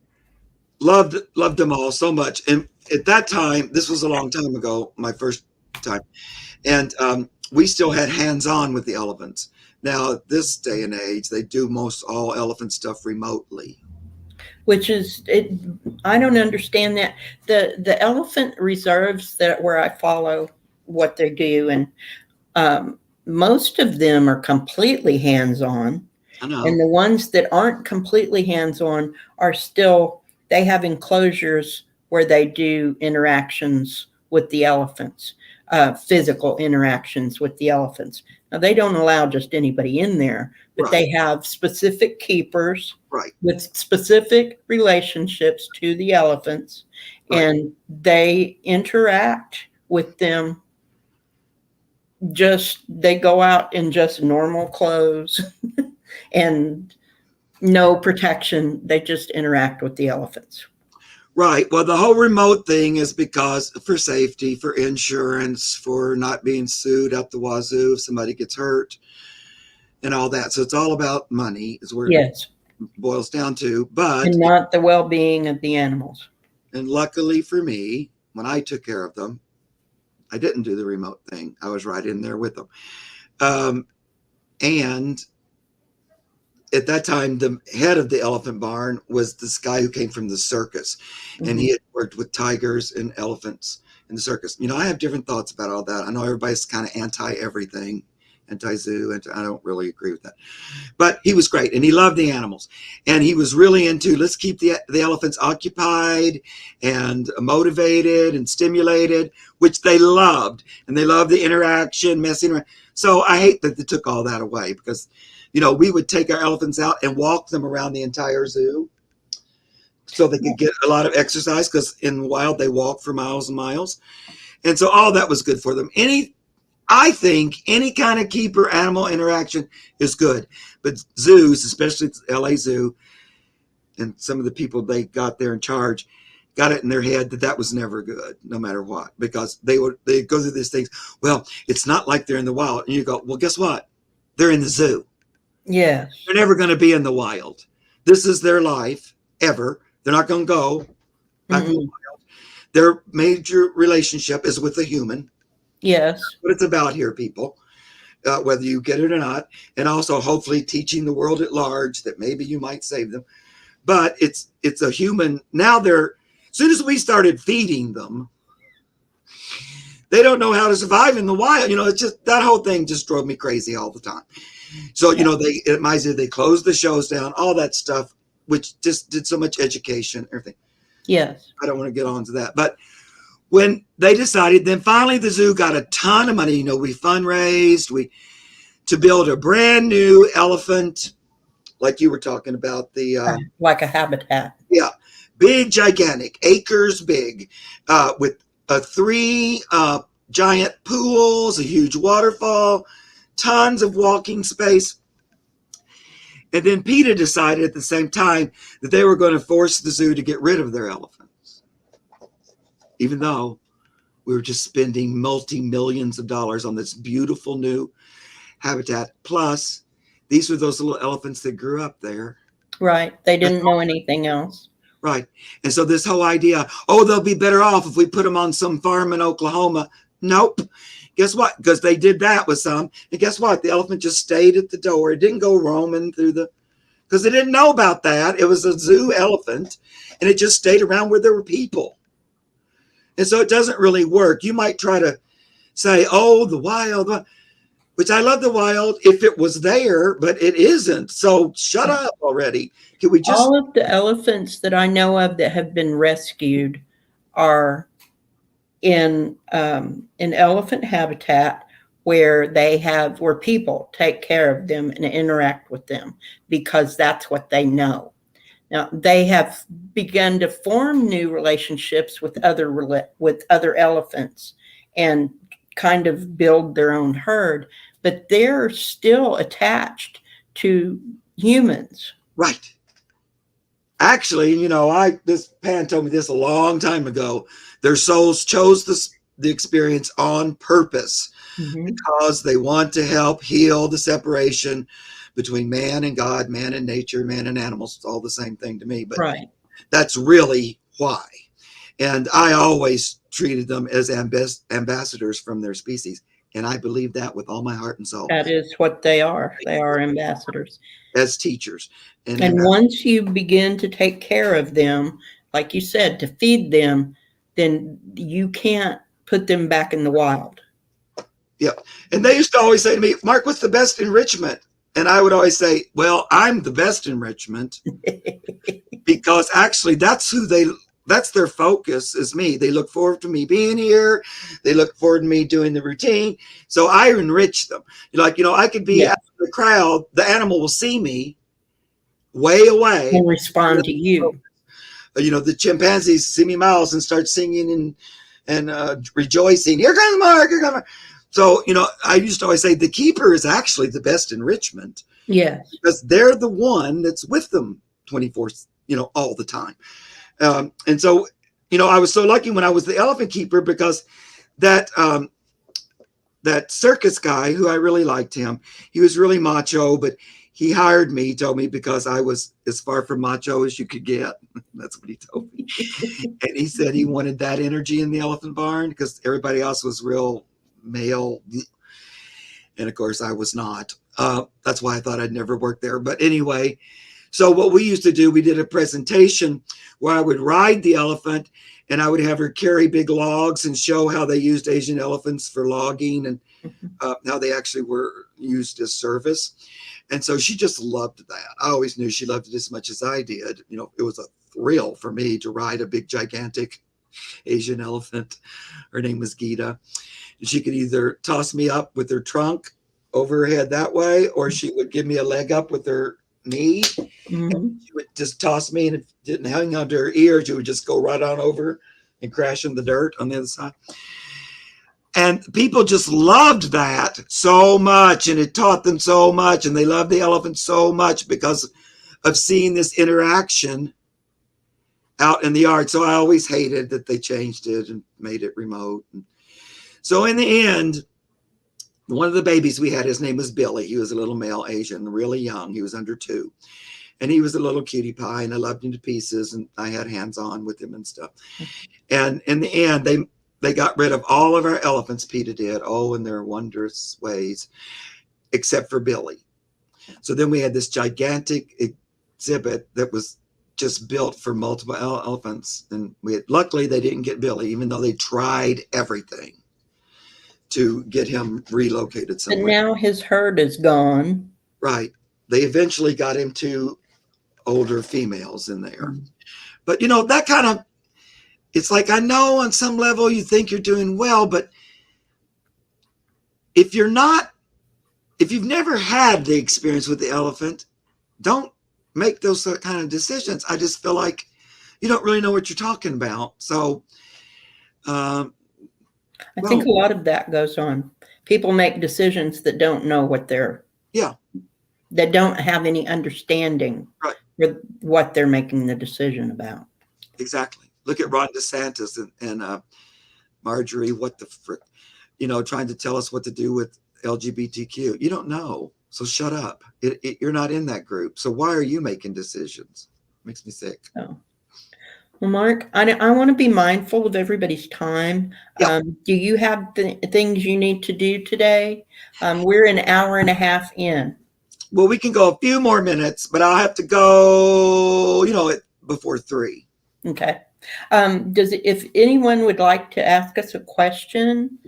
Speaker 2: loved them all so much. And at that time, this was a long time ago, my first time. And we still had hands-on with the elephants. Now, this day and age, they do most all elephant stuff remotely.
Speaker 1: Which is, I don't understand that. The elephant reserves where I follow what they do, and most of them are completely hands-on. I know. And the ones that aren't completely hands-on are still, they have enclosures where they do interactions with the elephants, physical interactions with the elephants. Now, they don't allow just anybody in there, but right. They have specific keepers right. with specific relationships to the elephants, right. And they interact with them. They go out in just normal clothes and no protection. They just interact with the elephants.
Speaker 2: Right. Well, the whole remote thing is because for safety, for insurance, for not being sued up the wazoo if somebody gets hurt and all that. So it's all about money is where yes. It boils down to, but
Speaker 1: and not the well-being of the animals.
Speaker 2: And luckily for me, when I took care of them, I didn't do the remote thing. I was right in there with them. And at that time, the head of the elephant barn was this guy who came from the circus, mm-hmm. and he had worked with tigers and elephants in the circus. I have different thoughts about all that. I know everybody's kind of anti-everything, anti-zoo, and I don't really agree with that. But he was great, and he loved the animals. And he was really into, let's keep the elephants occupied and motivated and stimulated, which they loved. And they loved the interaction, messing around. So I hate that they took all that away because we would take our elephants out and walk them around the entire zoo so they could get a lot of exercise because in the wild they walk for miles and miles. And so all that was good for them. I think any kind of keeper animal interaction is good. But zoos, especially LA Zoo, and some of the people they got there in charge, got it in their head that was never good, no matter what, because they go through these things. Well, it's not like they're in the wild. And you go, well, guess what? They're in the zoo.
Speaker 1: Yes.
Speaker 2: They're never going to be in the wild. This is their life ever. They're not going to go back mm-hmm. in the wild. Their major relationship is with a human.
Speaker 1: Yes.
Speaker 2: That's what it's about here, people, whether you get it or not. And also hopefully teaching the world at large that maybe you might save them. But it's a human. Now as soon as we started feeding them, they don't know how to survive in the wild. It's just, that whole thing just drove me crazy all the time. So, at my zoo, they closed the shows down, all that stuff, which just did so much education, everything.
Speaker 1: Yes.
Speaker 2: I don't want to get on to that. But when they decided, then finally the zoo got a ton of money. We fundraised to build a brand new elephant, like you were talking about,
Speaker 1: like a habitat.
Speaker 2: Yeah. Big, gigantic, acres big, with 3 giant pools, a huge waterfall, tons of walking space. And then PETA decided at the same time that they were going to force the zoo to get rid of their elephants, even though we were just spending multi-millions of dollars on this beautiful new habitat. Plus, these were those little elephants that grew up there.
Speaker 1: Right. They didn't know anything else.
Speaker 2: Right. And so this whole idea, they'll be better off if we put them on some farm in Oklahoma. Nope. Guess what? Because they did that with some. And guess what? The elephant just stayed at the door. It didn't go roaming because they didn't know about that. It was a zoo elephant, and it just stayed around where there were people. And so it doesn't really work. You might try to say, the wild. Which I love the wild if it was there, but it isn't. So shut up already. Can we just?
Speaker 1: All of the elephants that I know of that have been rescued are in an elephant habitat where where people take care of them and interact with them because that's what they know. Now they have begun to form new relationships with other elephants and kind of build their own herd, but they're still attached to humans.
Speaker 2: Right. Actually, this Pan told me this a long time ago. Their souls chose the experience on purpose because they want to help heal the separation between man and God, man and nature, man and animals. It's all the same thing to me, but that's really why. And I always treated them as ambassadors from their species. And I believe that with all my heart and soul.
Speaker 1: That is what they are. They are ambassadors.
Speaker 2: As teachers.
Speaker 1: And once you begin to take care of them, like you said, to feed them, then you can't put them back in the wild.
Speaker 2: Yeah. And they used to always say to me, Mark, what's the best enrichment? And I would always say, well, I'm the best enrichment because actually that's their focus is me. They look forward to me being here. They look forward to me doing the routine. So I enrich them. I could be out in the crowd. The animal will see me way away
Speaker 1: and respond to you.
Speaker 2: The chimpanzees see me miles and start singing and rejoicing. Here comes Mark. Here comes Mark. So, I used to always say the keeper is actually the best enrichment.
Speaker 1: Yes.
Speaker 2: Because they're the one that's with them 24, all the time. And so, I was so lucky when I was the elephant keeper because that circus guy who I really liked him, he was really macho, but he hired me, he told me, because I was as far from macho as you could get. That's what he told me. And he said he wanted that energy in the elephant barn because everybody else was real male. And of course I was not. That's why I thought I'd never work there. But anyway, so what we used to do, we did a presentation where I would ride the elephant and I would have her carry big logs and show how they used Asian elephants for logging and how they actually were used as service. And so she just loved that. I always knew she loved it as much as I did. It was a thrill for me to ride a big, gigantic Asian elephant. Her name was Gita. And she could either toss me up with her trunk over her head that way, or she would give me a leg up with her knee. And she would just toss me, and if it didn't hang onto her ear, she would just go right on over and crash in the dirt on the other side. And people just loved that so much, and it taught them so much, and they loved the elephant so much because of seeing this interaction out in the yard. So I always hated that they changed it and made it remote. And so in the end, one of the babies we had, his name was Billy. He was a little male Asian, really young. He was under 2. And he was a little cutie pie, and I loved him to pieces, and I had hands-on with him and stuff. And in the end, they got rid of all of our elephants, PETA did, in their wondrous ways, except for Billy. So then we had this gigantic exhibit that was just built for multiple elephants. And luckily they didn't get Billy, even though they tried everything to get him relocated somewhere.
Speaker 1: And now his herd is gone.
Speaker 2: Right. They eventually got him 2 older females in there. But, that kind of, it's like, I know on some level you think you're doing well, but if you've never had the experience with the elephant, don't make those kind of decisions. I just feel like you don't really know what you're talking about. So I
Speaker 1: think a lot of that goes on. People make decisions that don't know what that don't have any understanding for what they're making the decision about.
Speaker 2: Exactly. Look at Ron DeSantis and Marjorie, what the frick, trying to tell us what to do with LGBTQ. You don't know. So shut up. You're not in that group. So why are you making decisions? Makes me sick.
Speaker 1: Oh. Well, Mark, I want to be mindful of everybody's time.
Speaker 2: Yeah.
Speaker 1: Do you have things you need to do today? We're an hour and a half in.
Speaker 2: Well, we can go a few more minutes, but I'll have to go, before 3.
Speaker 1: Okay. If anyone would like to ask us a question,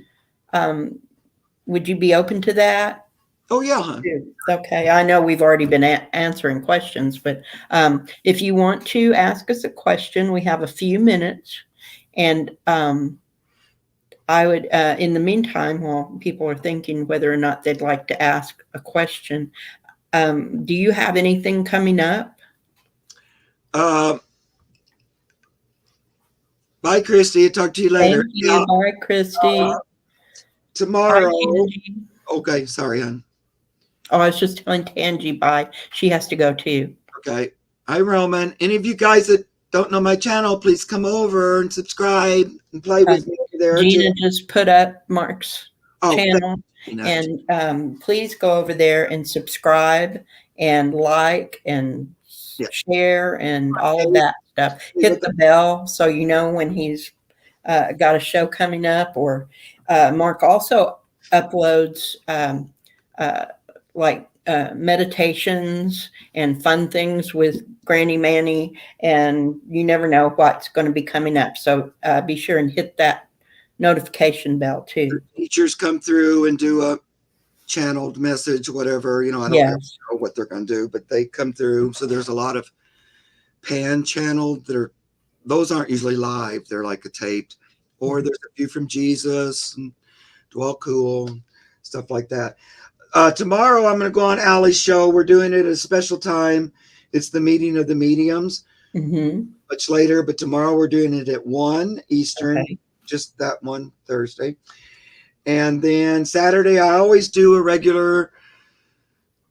Speaker 1: would you be open to that?
Speaker 2: Oh yeah, hon.
Speaker 1: Okay, I know we've already been answering questions, but if you want to ask us a question, we have a few minutes, and I would, in the meantime, while people are thinking whether or not they'd like to ask a question, do you have anything coming up?
Speaker 2: Bye, Christy. Talk to you later.
Speaker 1: Thank you. Bye, Christy.
Speaker 2: Tomorrow.
Speaker 1: Bye,
Speaker 2: okay, sorry, hon.
Speaker 1: Oh, I was just telling Tangi bye. She has to go too.
Speaker 2: Okay. Hi, Roman. Any of you guys that don't know my channel, please come over and subscribe and play with me there.
Speaker 1: Gina just put up Mark's channel. And please go over there and subscribe and like and share and all of that stuff. Hit the bell so you know when he's got a show coming up. Or Mark also uploads meditations and fun things with Granny Manny, and you never know what's going to be coming up. So be sure and hit that notification bell too.
Speaker 2: Teachers come through and do a channeled message, whatever, I don't know what they're going to do, but they come through. So there's a lot of pan channeled those aren't usually live. They're like a taped, or there's a few from Jesus and Dwell Cool, stuff like that. Tomorrow I'm going to go on Allie's show. We're doing it at a special time. It's the meeting of the mediums, much later, but tomorrow we're doing it at 1 Eastern, just that one Thursday. And then Saturday, I always do a regular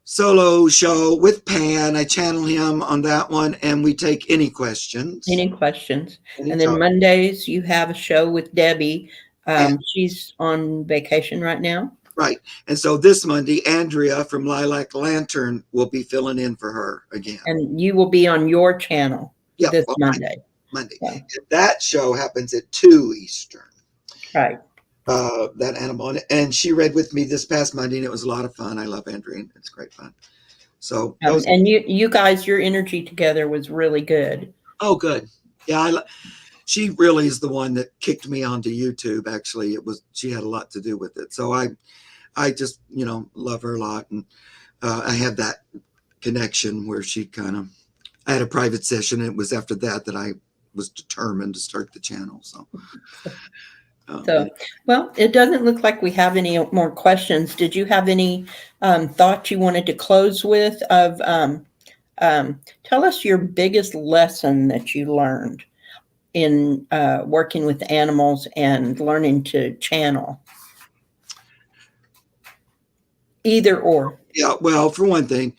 Speaker 2: solo show with Pan. I channel him on that one, and we take any questions.
Speaker 1: And then Mondays, you have a show with Debbie. She's on vacation right now.
Speaker 2: Right. And so this Monday, Andrea from Lilac Lantern will be filling in for her again.
Speaker 1: And you will be on your channel this Monday.
Speaker 2: Yeah. That show happens at 2 Eastern.
Speaker 1: Right.
Speaker 2: That animal. And she read with me this past Monday, and it was a lot of fun. I love Andrea. It's great fun. So
Speaker 1: and you guys, your energy together was really good.
Speaker 2: Oh, good. Yeah. She really is the one that kicked me onto YouTube. Actually, she had a lot to do with it. So I just, love her a lot. And I had that connection where I had a private session. And it was after that I was determined to start the channel. So,
Speaker 1: well, it doesn't look like we have any more questions. Did you have any thoughts you wanted to close with? Tell us your biggest lesson that you learned in working with animals and learning to channel. Either or.
Speaker 2: Yeah, well, for one thing,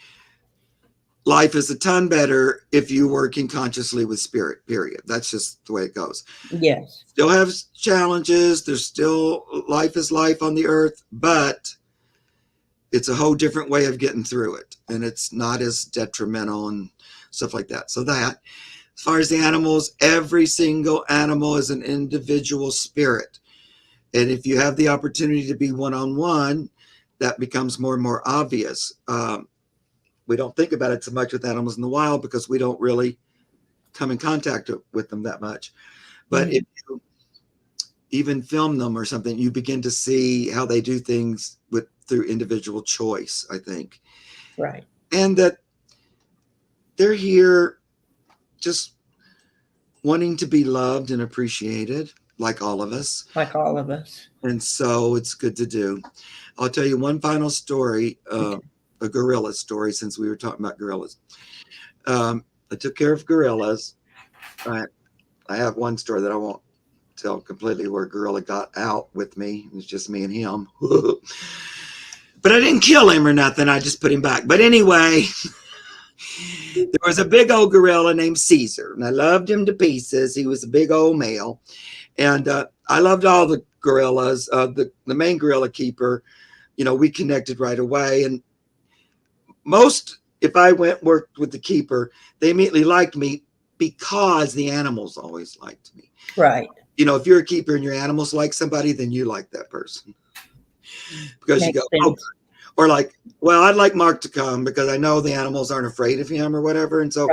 Speaker 2: life is a ton better if you're working consciously with spirit, period. That's just the way it goes.
Speaker 1: Yes.
Speaker 2: Still have challenges. There's still life is life on the earth, but it's a whole different way of getting through it. And it's not as detrimental and stuff like that. So that, as far as the animals, every single animal is an individual spirit. And if you have the opportunity to be one-on-one, that becomes more and more obvious. We don't think about it so much with animals in the wild because we don't really come in contact with them that much. But if you even film them or something, you begin to see how they do things through individual choice, I think.
Speaker 1: Right.
Speaker 2: And that they're here just wanting to be loved and appreciated, like all of us.
Speaker 1: Like all of us.
Speaker 2: And so it's good to do. I'll tell you one final story, a gorilla story, since we were talking about gorillas. I took care of gorillas. I have one story that I won't tell completely, where a gorilla got out with me. It was just me and him. But I didn't kill him or nothing. I just put him back. But anyway, there was a big old gorilla named Caesar, and I loved him to pieces. He was a big old male. And I loved all the gorillas. The main gorilla keeper, we connected right away. And if I worked with the keeper, they immediately liked me because the animals always liked me.
Speaker 1: Right.
Speaker 2: If you're a keeper and your animals like somebody, then you like that person. Because you go, oh, or like, well, I'd like Mark to come because I know the animals aren't afraid of him or whatever. And so,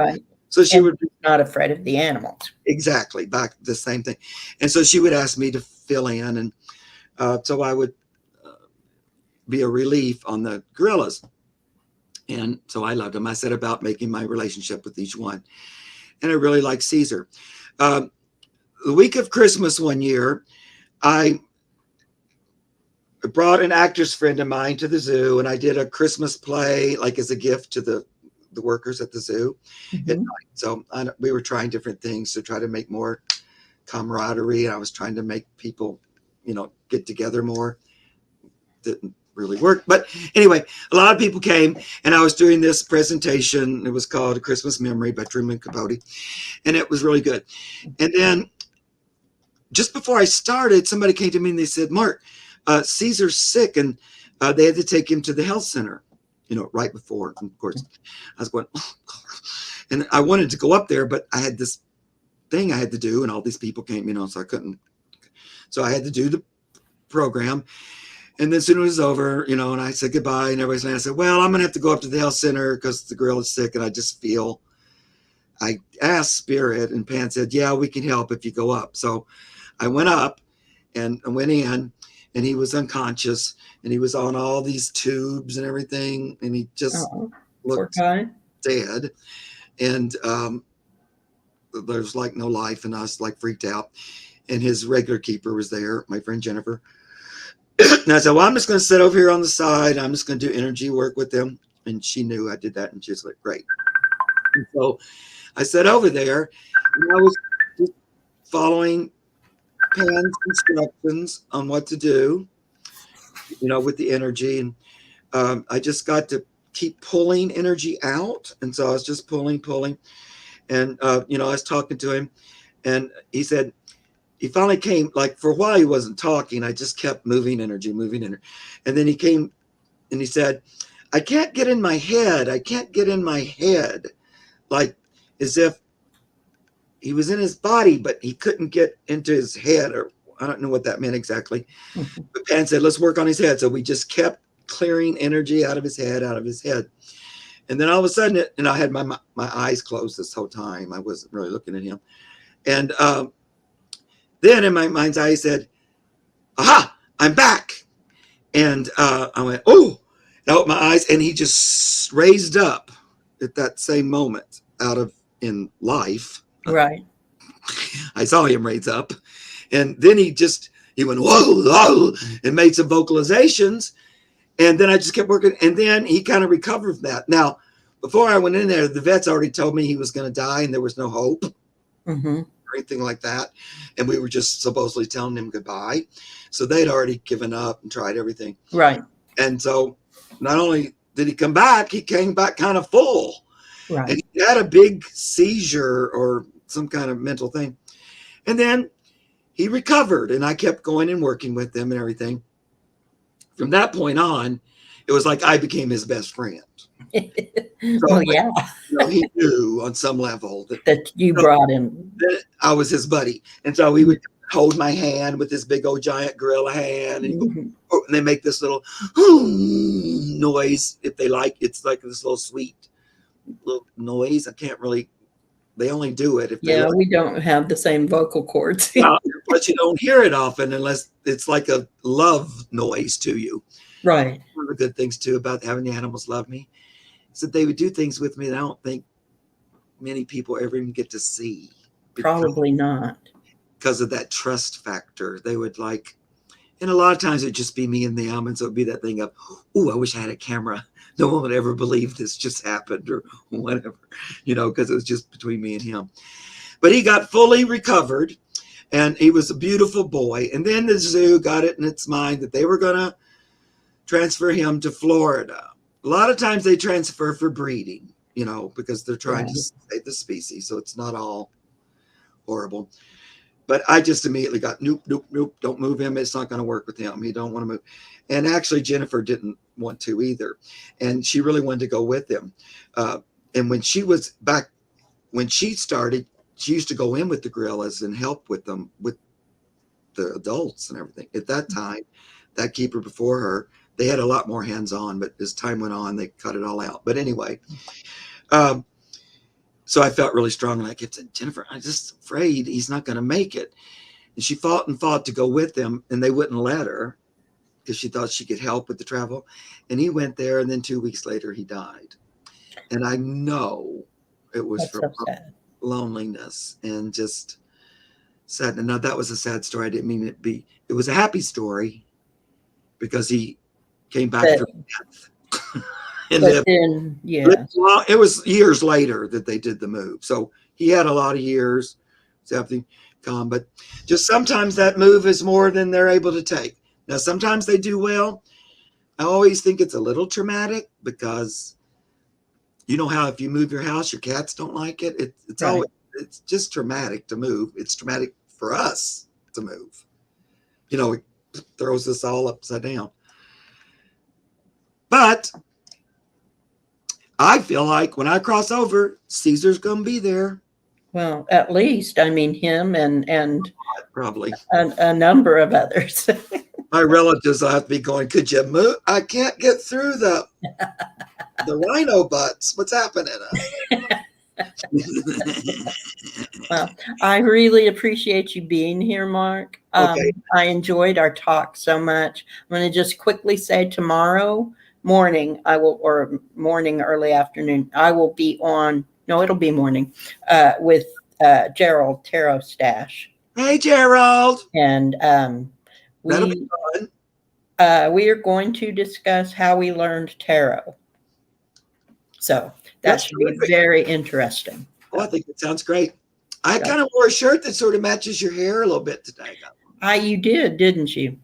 Speaker 2: so she would be
Speaker 1: not afraid of the animals.
Speaker 2: Exactly. Back the same thing. And so she would ask me to fill in. And so I would be a relief on the gorillas. And so I loved them. I set about making my relationship with each one. And I really liked Caesar. The week of Christmas one year, I brought an actress friend of mine to the zoo, and I did a Christmas play, like as a gift to the workers at the zoo. Mm-hmm. So we were trying different things to try to make more camaraderie. I was trying to make people, get together more. Didn't really work. But anyway, a lot of people came, and I was doing this presentation. It was called A Christmas Memory by Truman Capote, and it was really good. And then just before I started, somebody came to me and they said, Mark, Caesar's sick, and they had to take him to the health center, right before. And of course, I was going, oh, and I wanted to go up there, but I had this thing I had to do, and all these people came, so I couldn't. So I had to do the program. And then soon it was over, and I said goodbye, and everybody's like, I said, well, I'm going to have to go up to the health center because the girl is sick, and I just feel. I asked Spirit, and Pan said, yeah, we can help if you go up. So I went up, and I went in, and he was unconscious, and he was on all these tubes and everything, and he just looked dead. And there's like no life, and I was like freaked out. And his regular keeper was there, my friend Jennifer. And I said, well, I'm just going to sit over here on the side. I'm just going to do energy work with them. And she knew I did that, and she was like, great. And so I sat over there, and I was just following Pan's instructions on what to do, with the energy. And I just got to keep pulling energy out. And so I was just pulling. And, I was talking to him, and he said, he finally came, like for a while he wasn't talking. I just kept moving energy. And then he came and he said, I can't get in my head. Like as if he was in his body, but he couldn't get into his head, or I don't know what that meant exactly. But Pan said, let's work on his head. So we just kept clearing energy out of his head. And then all of a sudden, and I had my eyes closed this whole time. I wasn't really looking at him. And then in my mind's eye, he said, aha, I'm back. And I went, oh, and I opened my eyes, and he just raised up at that same moment in life.
Speaker 1: Right.
Speaker 2: I saw him raise up. And then he went, whoa, and made some vocalizations. And then I just kept working. And then he kind of recovered from that. Now, before I went in there, the vets already told me he was going to die and there was no hope. Mm-hmm. Or anything like that. And we were just supposedly telling him goodbye. So they'd already given up and tried everything.
Speaker 1: Right.
Speaker 2: And so not only did he come back, he came back kind of full. Right. And he had a big seizure or some kind of mental thing. And then he recovered, and I kept going and working with him and everything. From that point on, it was like I became his best friend. So,
Speaker 1: yeah.
Speaker 2: He knew on some level
Speaker 1: that you brought him.
Speaker 2: That I was his buddy. And so he would hold my hand with his big old giant gorilla hand. And, and they make this little noise if they like. It's like this little sweet little noise. They only do it if they like.
Speaker 1: We don't have the same vocal cords.
Speaker 2: But you don't hear it often unless it's like a love noise to you.
Speaker 1: Right.
Speaker 2: One of the good things too about having the animals love me is that they would do things with me that I don't think many people ever even get to see.
Speaker 1: Probably not.
Speaker 2: Because of that trust factor. They would and a lot of times it'd just be me and them. And so it'd be that thing of, oh, I wish I had a camera. No one would ever believe this just happened or whatever, because it was just between me and him. But he got fully recovered, and he was a beautiful boy. And then the zoo got it in its mind that they were going to transfer him to Florida. A lot of times they transfer for breeding, because they're trying to save the species. So it's not all horrible. But I just immediately got, nope, don't move him. It's not going to work with him. He don't want to move. And actually, Jennifer didn't want to either. And she really wanted to go with him. And when she was back, when she started, she used to go in with the gorillas and help with them, with the adults and everything. At that time, that keeper before her, they had a lot more hands-on. But as time went on, they cut it all out. But anyway, so I felt really strong, and I kept saying, Jennifer, I'm just afraid he's not going to make it. And she fought and fought to go with them, and they wouldn't let her. because she thought she could help with the travel. And he went there, and then 2 weeks later he died. And I know it was from loneliness and just sad. And now that was a sad story. I didn't mean it be. It was a happy story because he came back from death. And then, it was years later that they did the move. So he had a lot of years to have to come. But just sometimes that move is more than they're able to take. Now, sometimes they do well. I always think it's a little traumatic because you know how if you move your house, your cats don't like it. It's always, it's just traumatic to move. It's traumatic for us to move. You know, it throws us all upside down. But I feel like when I cross over, Caesar's going to be there.
Speaker 1: Well, at least, I mean, him and
Speaker 2: probably
Speaker 1: a number of others.
Speaker 2: My relatives will have to be going, could you move? I can't get through the rhino butts. What's happening?
Speaker 1: Well, I really appreciate you being here, Mark.
Speaker 2: Okay.
Speaker 1: I enjoyed our talk so much. I'm going to just quickly say tomorrow morning, or morning, early afternoon, I will be on, no, it'll be morning, with Gerald Tarot Stash.
Speaker 2: Hey, Gerald.
Speaker 1: And
Speaker 2: that'll be fun.
Speaker 1: We are going to discuss how we learned tarot. So that should be very interesting.
Speaker 2: Oh, I think it sounds great. I kind of wore a shirt that sort of matches your hair a little bit today.
Speaker 1: You did, didn't you?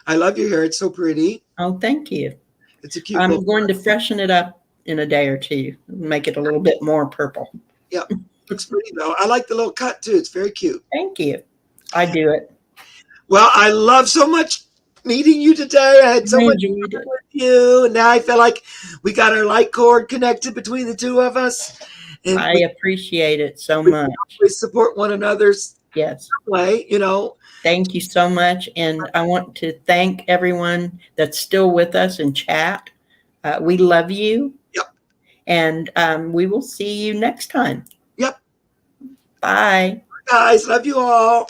Speaker 2: I love your hair. It's so pretty.
Speaker 1: Oh, thank you.
Speaker 2: It's a cute.
Speaker 1: I'm going to freshen it up in a day or two, make it a little bit more purple.
Speaker 2: Yeah, looks pretty though. I like the little cut too. It's very cute.
Speaker 1: Thank you. I do it.
Speaker 2: Well, I love so much meeting you today. I had so much fun with you, and now I feel like we got our light cord connected between the two of us. And
Speaker 1: I appreciate it so much.
Speaker 2: We support one another's way, you know.
Speaker 1: Thank you so much. And I want to thank everyone that's still with us in chat. We love you.
Speaker 2: Yep.
Speaker 1: And we will see you next time.
Speaker 2: Yep.
Speaker 1: Bye.
Speaker 2: Guys, love you all.